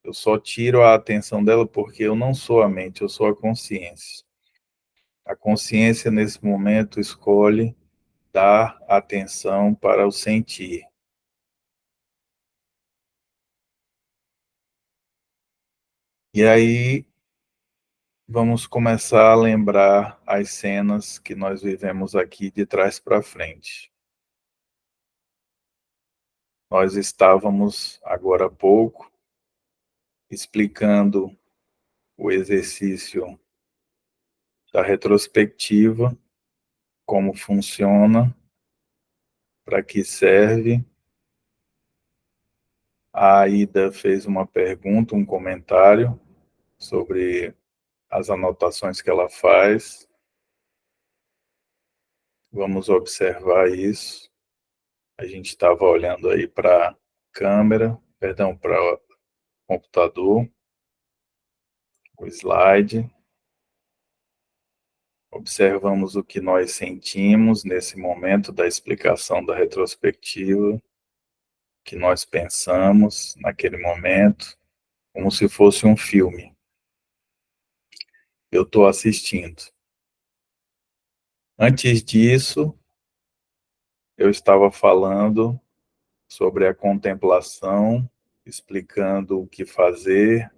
Eu só tiro a atenção dela porque eu não sou a mente, eu sou a consciência. A consciência, nesse momento, escolhe dar atenção para o sentir. E aí, vamos começar a lembrar as cenas que nós vivemos aqui de trás para frente. Nós estávamos, agora há pouco, explicando o exercício da retrospectiva, como funciona, para que serve. A Aida fez uma pergunta, um comentário sobre as anotações que ela faz. Vamos observar isso. A gente estava olhando aí para a câmera, perdão, para o computador, o slide. Observamos o que nós sentimos nesse momento da explicação da retrospectiva, que nós pensamos naquele momento, como se fosse um filme. Eu estou assistindo. Antes disso, eu estava falando sobre a contemplação, explicando o que fazer,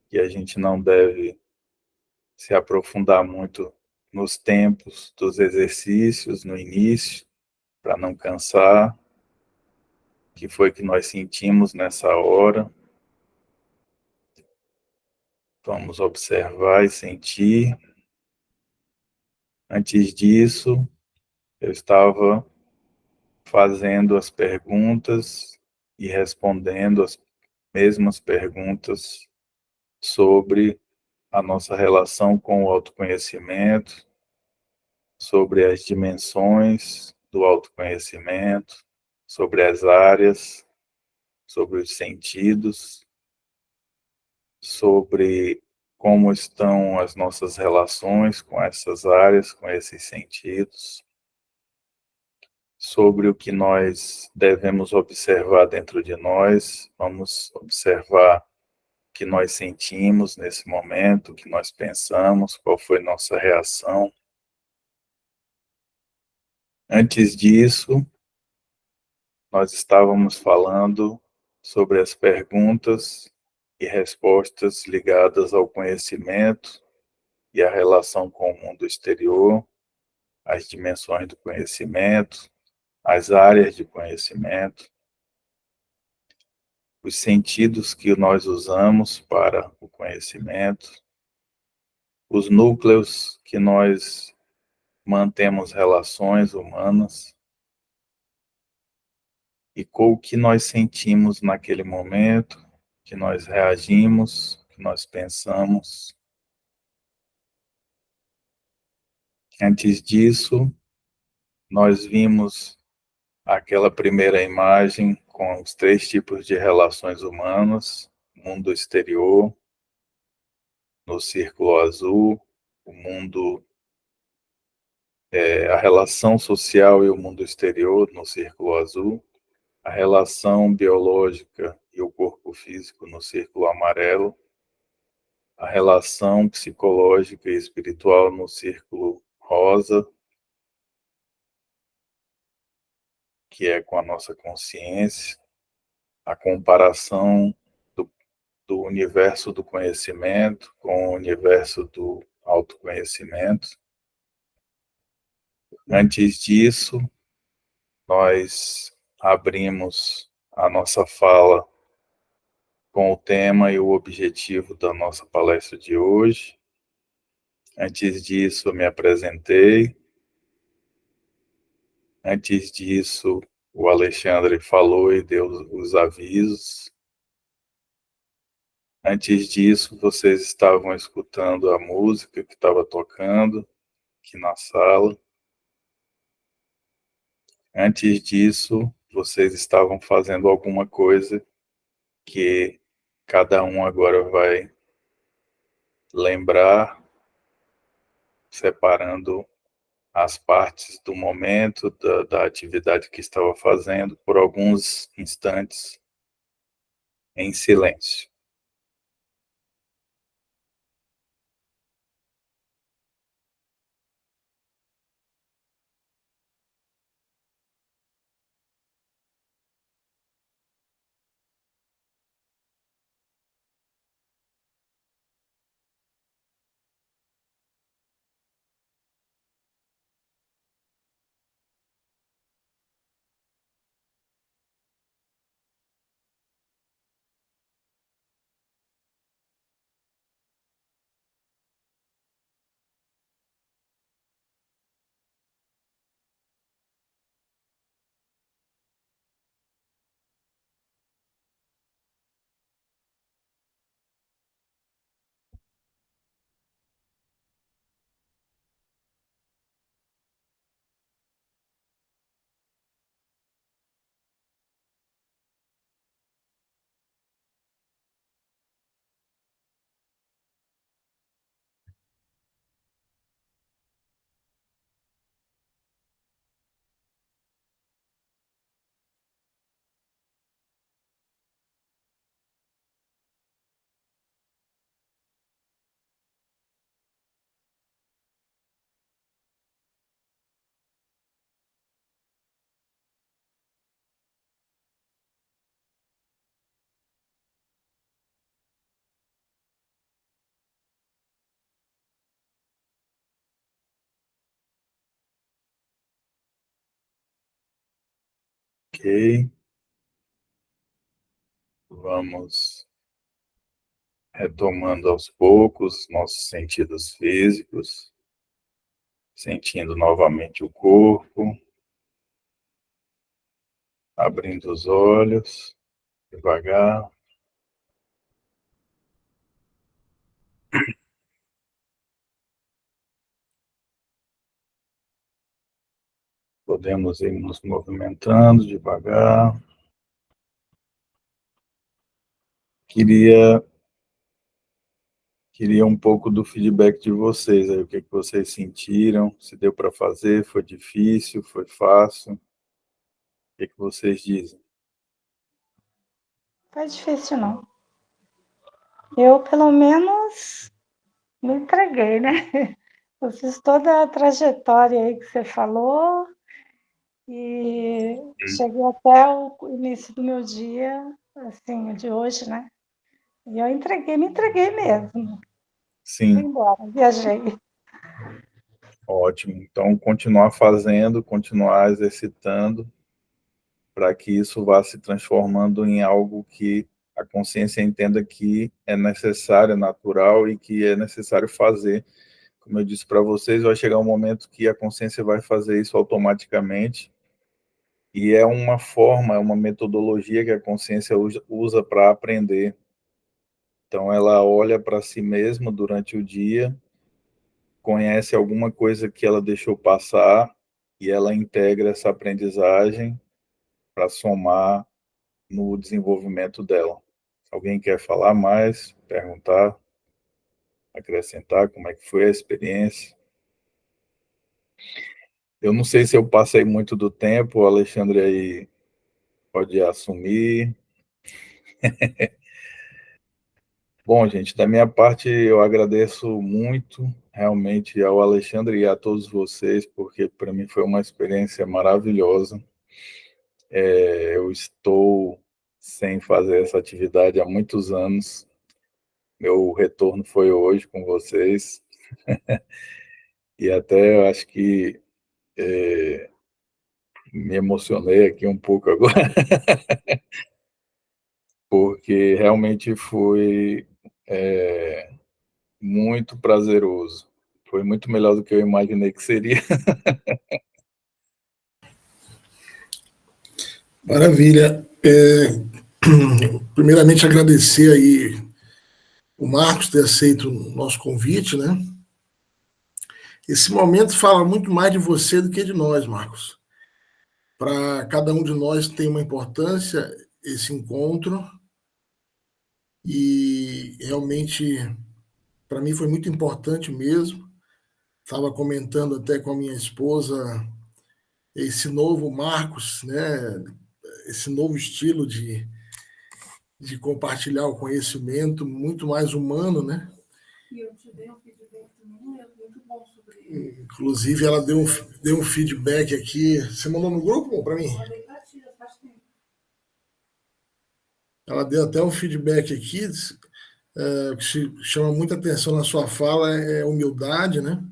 que a gente não deve se aprofundar muito nos tempos dos exercícios, no início, para não cansar. O que foi que nós sentimos nessa hora? Vamos observar e sentir. Antes disso, eu estava fazendo as perguntas e respondendo as mesmas perguntas sobre a nossa relação com o autoconhecimento, sobre as dimensões do autoconhecimento, sobre as áreas, sobre os sentidos, sobre como estão as nossas relações com essas áreas, com esses sentidos, sobre o que nós devemos observar dentro de nós. Vamos observar o que nós sentimos nesse momento, o que nós pensamos, qual foi nossa reação. Antes disso, nós estávamos falando sobre as perguntas e respostas ligadas ao conhecimento e a relação com o mundo exterior, as dimensões do conhecimento, as áreas de conhecimento, os sentidos que nós usamos para o conhecimento, os núcleos que nós mantemos relações humanas e com o que nós sentimos naquele momento, que nós reagimos, que nós pensamos. Antes disso, nós vimos aquela primeira imagem com os 3 tipos de relações humanas: mundo exterior, no círculo azul, o mundo, a relação social e o mundo exterior, no círculo azul, a relação biológica e o corpo físico, no círculo amarelo, a relação psicológica e espiritual, no círculo rosa, que é com a nossa consciência, a comparação do universo do conhecimento com o universo do autoconhecimento. Antes disso, nós abrimos a nossa fala com o tema e o objetivo da nossa palestra de hoje. Antes disso, eu me apresentei. Antes disso, o Alexandre falou e deu os avisos. Antes disso, vocês estavam escutando a música que estava tocando aqui na sala. Antes disso, vocês estavam fazendo alguma coisa que cada um agora vai lembrar, separando as partes do momento, da atividade que estava fazendo, por alguns instantes em silêncio. Ok. Vamos retomando aos poucos nossos sentidos físicos, sentindo novamente o corpo, abrindo os olhos devagar. Podemos ir nos movimentando devagar. Queria um pouco do feedback de vocês, aí, o que vocês sentiram, se deu para fazer, foi difícil, foi fácil, o que vocês dizem? Foi difícil, não. Eu, pelo menos, me entreguei, né? Eu fiz toda a trajetória aí que você falou e cheguei até o início do meu dia, assim, de hoje, né? E eu me entreguei mesmo. Fui Sim, embora, viajei. ótimo. Então, continuar fazendo, continuar exercitando, para que isso vá se transformando em algo que a consciência entenda que é necessário, é natural e que é necessário fazer. Como eu disse para vocês, vai chegar um momento que a consciência vai fazer isso automaticamente, e é uma forma, é uma metodologia que a consciência usa para aprender. Então, ela olha para si mesma durante o dia, conhece alguma coisa que ela deixou passar, e ela integra essa aprendizagem para somar no desenvolvimento dela. Alguém quer falar mais, perguntar, acrescentar como é que foi a experiência? Eu não sei se eu passei muito do tempo, o Alexandre aí pode assumir. Bom, gente, da minha parte eu agradeço muito realmente ao Alexandre e a todos vocês, porque para mim foi uma experiência maravilhosa. Eu estou sem fazer essa atividade há muitos anos. Meu retorno foi hoje com vocês. E até eu acho que me emocionei aqui um pouco agora, porque realmente foi muito prazeroso. Foi muito melhor do que eu imaginei que seria. Maravilha. Primeiramente, agradecer aí o Marcos ter aceito o nosso convite, né? Esse momento fala muito mais de você do que de nós, Marcos. Para cada um de nós tem uma importância esse encontro e realmente para mim foi muito importante mesmo. Estava comentando até com a minha esposa esse novo Marcos, né? Esse novo estilo de compartilhar o conhecimento muito mais humano, né? E eu te dei um feedback também muito bom sobre ele. Inclusive, ela deu um feedback aqui. Você mandou no grupo para mim? Mandei pra ti, faz tempo. Ela deu até um feedback aqui, que chama muita atenção na sua fala, é humildade, né?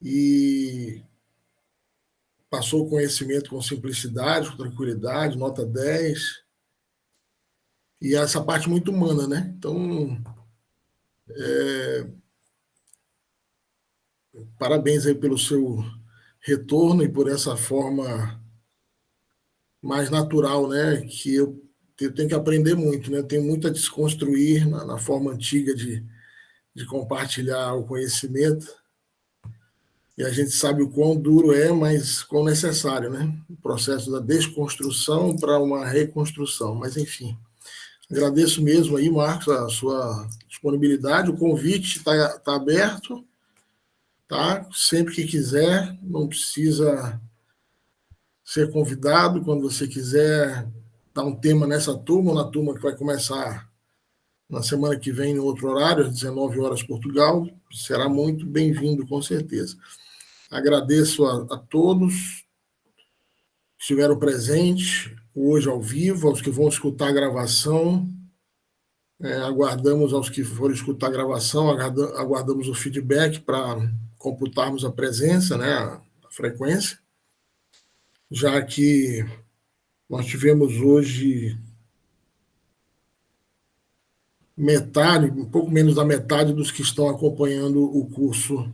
E passou o conhecimento com simplicidade, com tranquilidade, nota 10. E essa parte muito humana, né? Então, parabéns aí pelo seu retorno e por essa forma mais natural, né? Que eu tenho que aprender muito, né? Eu tenho muito a desconstruir na forma antiga de compartilhar o conhecimento. E a gente sabe o quão duro é, mas quão necessário, né? O processo da desconstrução para uma reconstrução. Mas, enfim, agradeço mesmo aí, Marcos, a sua disponibilidade. O convite está aberto, tá? Sempre que quiser, não precisa ser convidado. Quando você quiser dar um tema nessa turma, ou na turma que vai começar na semana que vem, em outro horário, às 19 horas Portugal, será muito bem-vindo, com certeza. Agradeço a todos que estiveram presentes hoje ao vivo, aos que vão escutar a gravação. Aguardamos aos que forem escutar a gravação, aguardamos o feedback para computarmos a presença, né, a frequência. já que nós tivemos hoje metade, um pouco menos da metade dos que estão acompanhando o curso,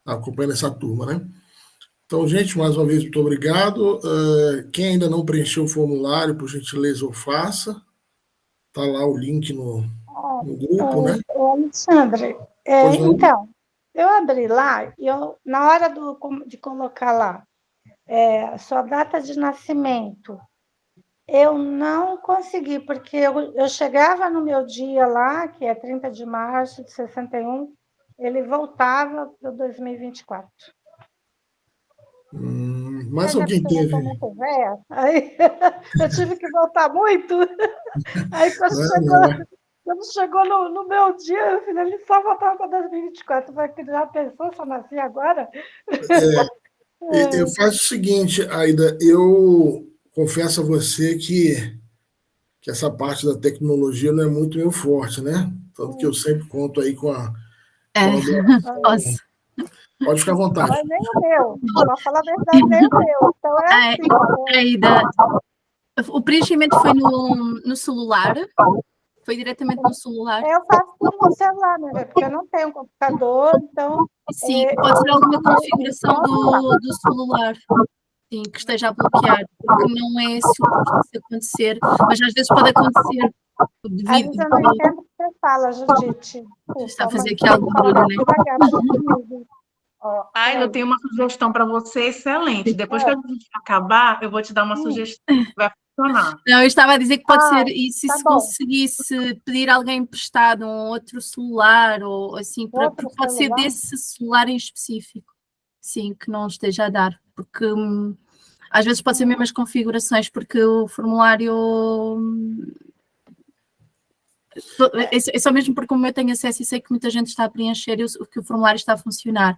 acompanhando essa turma, né? Então, gente, mais uma vez, muito obrigado. Quem ainda não preencheu o formulário, por gentileza, o faça. Está lá o link no grupo, né? Alexandre, Pois não? então, eu abri lá e na hora de colocar lá sua data de nascimento, eu não consegui, porque eu chegava no meu dia lá, que é 30 de março de 61, ele voltava para 2024. Mas alguém Eu teve. sou muito velha, aí eu tive que voltar muito. Aí quando chegou no meu dia, ele só voltava para 2024. Vai que já pensou se eu nasci agora? Eu faço o seguinte, Aida, eu confesso a você que essa parte da tecnologia não é muito meu forte, né? Tanto que eu sempre conto aí com a Posso. Pode ficar à vontade. Mas nem o meu. Para falar a verdade, nem o meu. Então assim. Aida, o preenchimento foi no celular? Foi diretamente no celular? Eu faço no celular, né? Porque eu não tenho computador, então. Sim, pode ser alguma configuração do celular. Sim, que esteja a bloquear, porque não é suposto isso acontecer, mas às vezes pode acontecer devido Eu não entendo o que você fala, Judite. Está a fazer aqui algo barulho, né? Eu tenho uma sugestão para você excelente. Depois que a gente acabar, eu vou te dar uma sugestão que vai funcionar. Não, eu estava a dizer que pode ser isso, tá se bom. conseguisse pedir alguém emprestado um outro celular, ou assim, porque pode ser desse celular em específico, sim, que não esteja a dar, porque às vezes pode ser mesmo as configurações, porque o formulário é só mesmo porque como eu tenho acesso e sei que muita gente está a preencher que o formulário está a funcionar.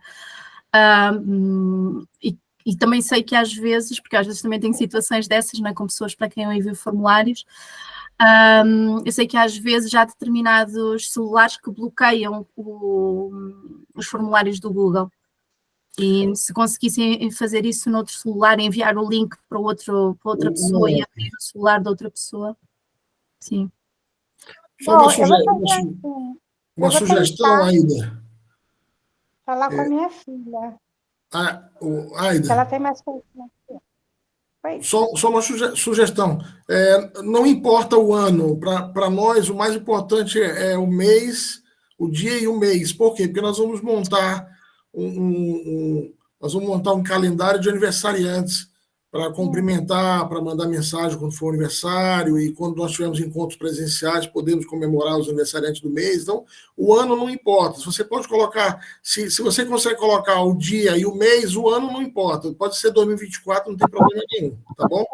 E também sei que às vezes, porque às vezes também tenho situações dessas, não é, com pessoas para quem eu envio formulários, eu sei que às vezes já há determinados celulares que bloqueiam os formulários do Google. E se conseguissem fazer isso noutro celular, enviar o link para outra pessoa e abrir o celular de outra pessoa, sim. Só uma sugestão, Aida. Falar com a minha filha. Aida. Ela tem mais coisa. Só uma sugestão. Não importa o ano, para nós o mais importante é o mês, o dia e o mês. Por quê? Porque nós vamos montar um calendário de aniversariantes para cumprimentar, para mandar mensagem quando for aniversário, e quando nós tivermos encontros presenciais, podemos comemorar os aniversariantes do mês. Então, o ano não importa. Você pode colocar, se você consegue colocar o dia e o mês, o ano não importa. Pode ser 2024, não tem problema nenhum, tá bom?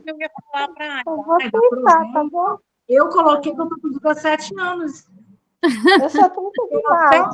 Eu ia falar para tá bom? Eu coloquei que eu estou com 17 anos. Eu só tenho que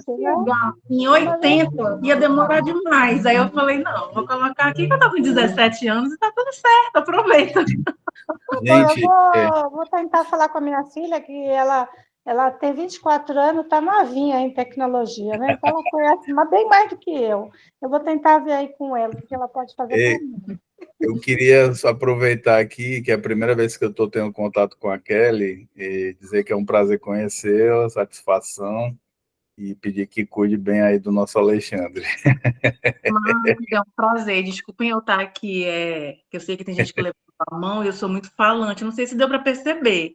chegar em 80 ia demorar demais. Aí eu falei, não, vou colocar aqui que eu tô com 17 anos e tá tudo certo, aproveita. Gente, eu vou tentar falar com a minha filha, que ela tem 24 anos, tá novinha em tecnologia, né? Então ela conhece bem mais do que eu. Eu vou tentar ver aí com ela o que ela pode fazer por mim. Eu queria só aproveitar aqui, que é a primeira vez que eu estou tendo contato com a Kelly, e dizer que é um prazer conhecê-la, satisfação, e pedir que cuide bem aí do nosso Alexandre. É um prazer. Desculpem eu estar aqui, que eu sei que tem gente que levanta a mão e eu sou muito falante, não sei se deu para perceber.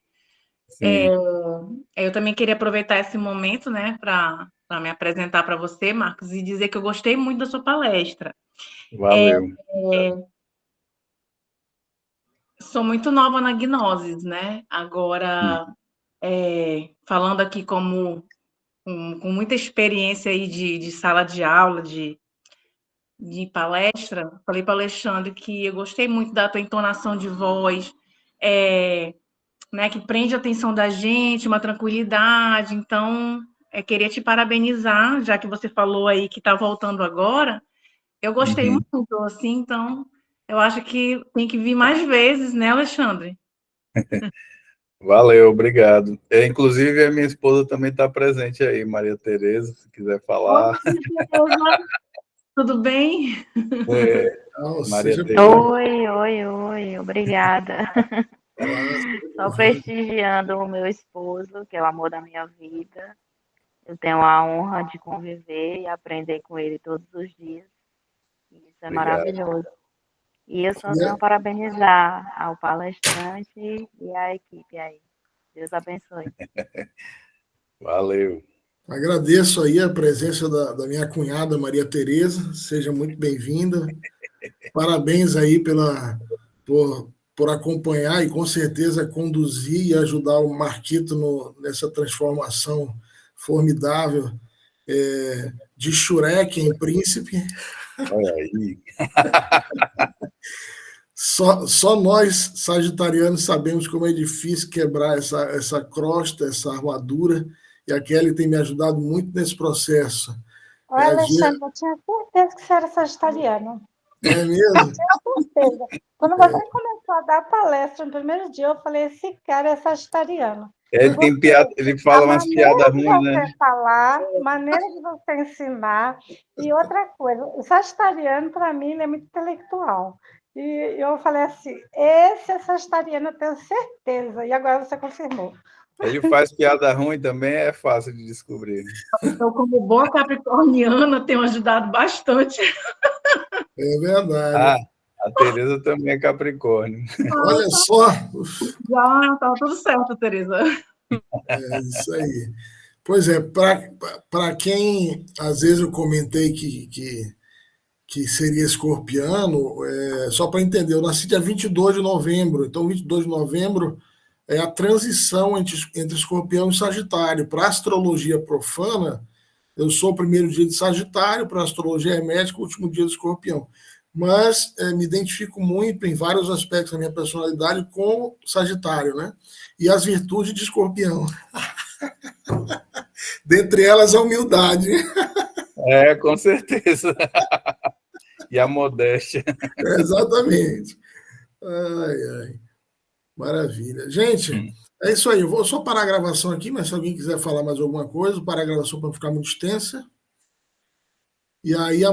Eu também queria aproveitar esse momento, né, para me apresentar para você, Marcos, e dizer que eu gostei muito da sua palestra. Valeu. Sou muito nova na Gnosis, né? Agora, falando aqui com muita experiência aí de sala de aula, de palestra, falei para o Alexandre que eu gostei muito da tua entonação de voz, né, que prende a atenção da gente, uma tranquilidade. Então, queria te parabenizar, já que você falou aí que está voltando agora. Eu gostei muito, assim, então eu acho que tem que vir mais vezes, né, Alexandre? Valeu, obrigado. Inclusive, a minha esposa também está presente aí, Maria Tereza, se quiser falar. Oi, tudo bem? Não, Maria seja Tereza. Oi, obrigada. Só bem-vinda. prestigiando o meu esposo, que é o amor da minha vida. Eu tenho a honra de conviver e aprender com ele todos os dias. Isso é Obrigado. maravilhoso. E eu só E tenho a parabenizar ao palestrante e à equipe aí. Deus abençoe. Valeu. agradeço aí a presença da minha cunhada, Maria Tereza. Seja muito bem-vinda. Parabéns aí por acompanhar e, com certeza, conduzir e ajudar o Marquito nessa transformação formidável de Shurek em príncipe. Olha aí. Só nós, sagitarianos, sabemos como é difícil quebrar essa crosta, essa armadura, e a Kelly tem me ajudado muito nesse processo. Olha, Alexandre, eu tinha certeza que você era sagitariano. É mesmo? Certeza. Quando você começou a dar palestra no primeiro dia, eu falei, esse cara é sagitariano. Ele tem piada, ele fala umas piadas ruins, né? Maneira de você falar, maneira de você ensinar. E outra coisa, o sagitariano, para mim, ele é muito intelectual. E eu falei assim, esse é sagitariano, eu tenho certeza. E agora você confirmou. Ele faz piada ruim também, é fácil de descobrir. Então, como boa capricorniana, tenho ajudado bastante. É verdade. A Tereza também é Capricórnio. Olha só. Já estava tudo certo, Tereza. É isso aí. Pois é, para quem, às vezes eu comentei que seria escorpiano, só para entender, eu nasci dia 22 de novembro, então 22 de novembro é a transição entre escorpião e sagitário. Para a astrologia profana, eu sou o primeiro dia de sagitário, para a astrologia hermética, o último dia de escorpião. Mas me identifico muito em vários aspectos da minha personalidade com sagitário, né? E as virtudes de escorpião. Dentre elas, a humildade. Com certeza. E a modéstia. Exatamente. Ai. Maravilha. Gente, é isso aí. Eu vou só parar a gravação aqui, mas se alguém quiser falar mais alguma coisa, parar a gravação para não ficar muito extensa. E aí,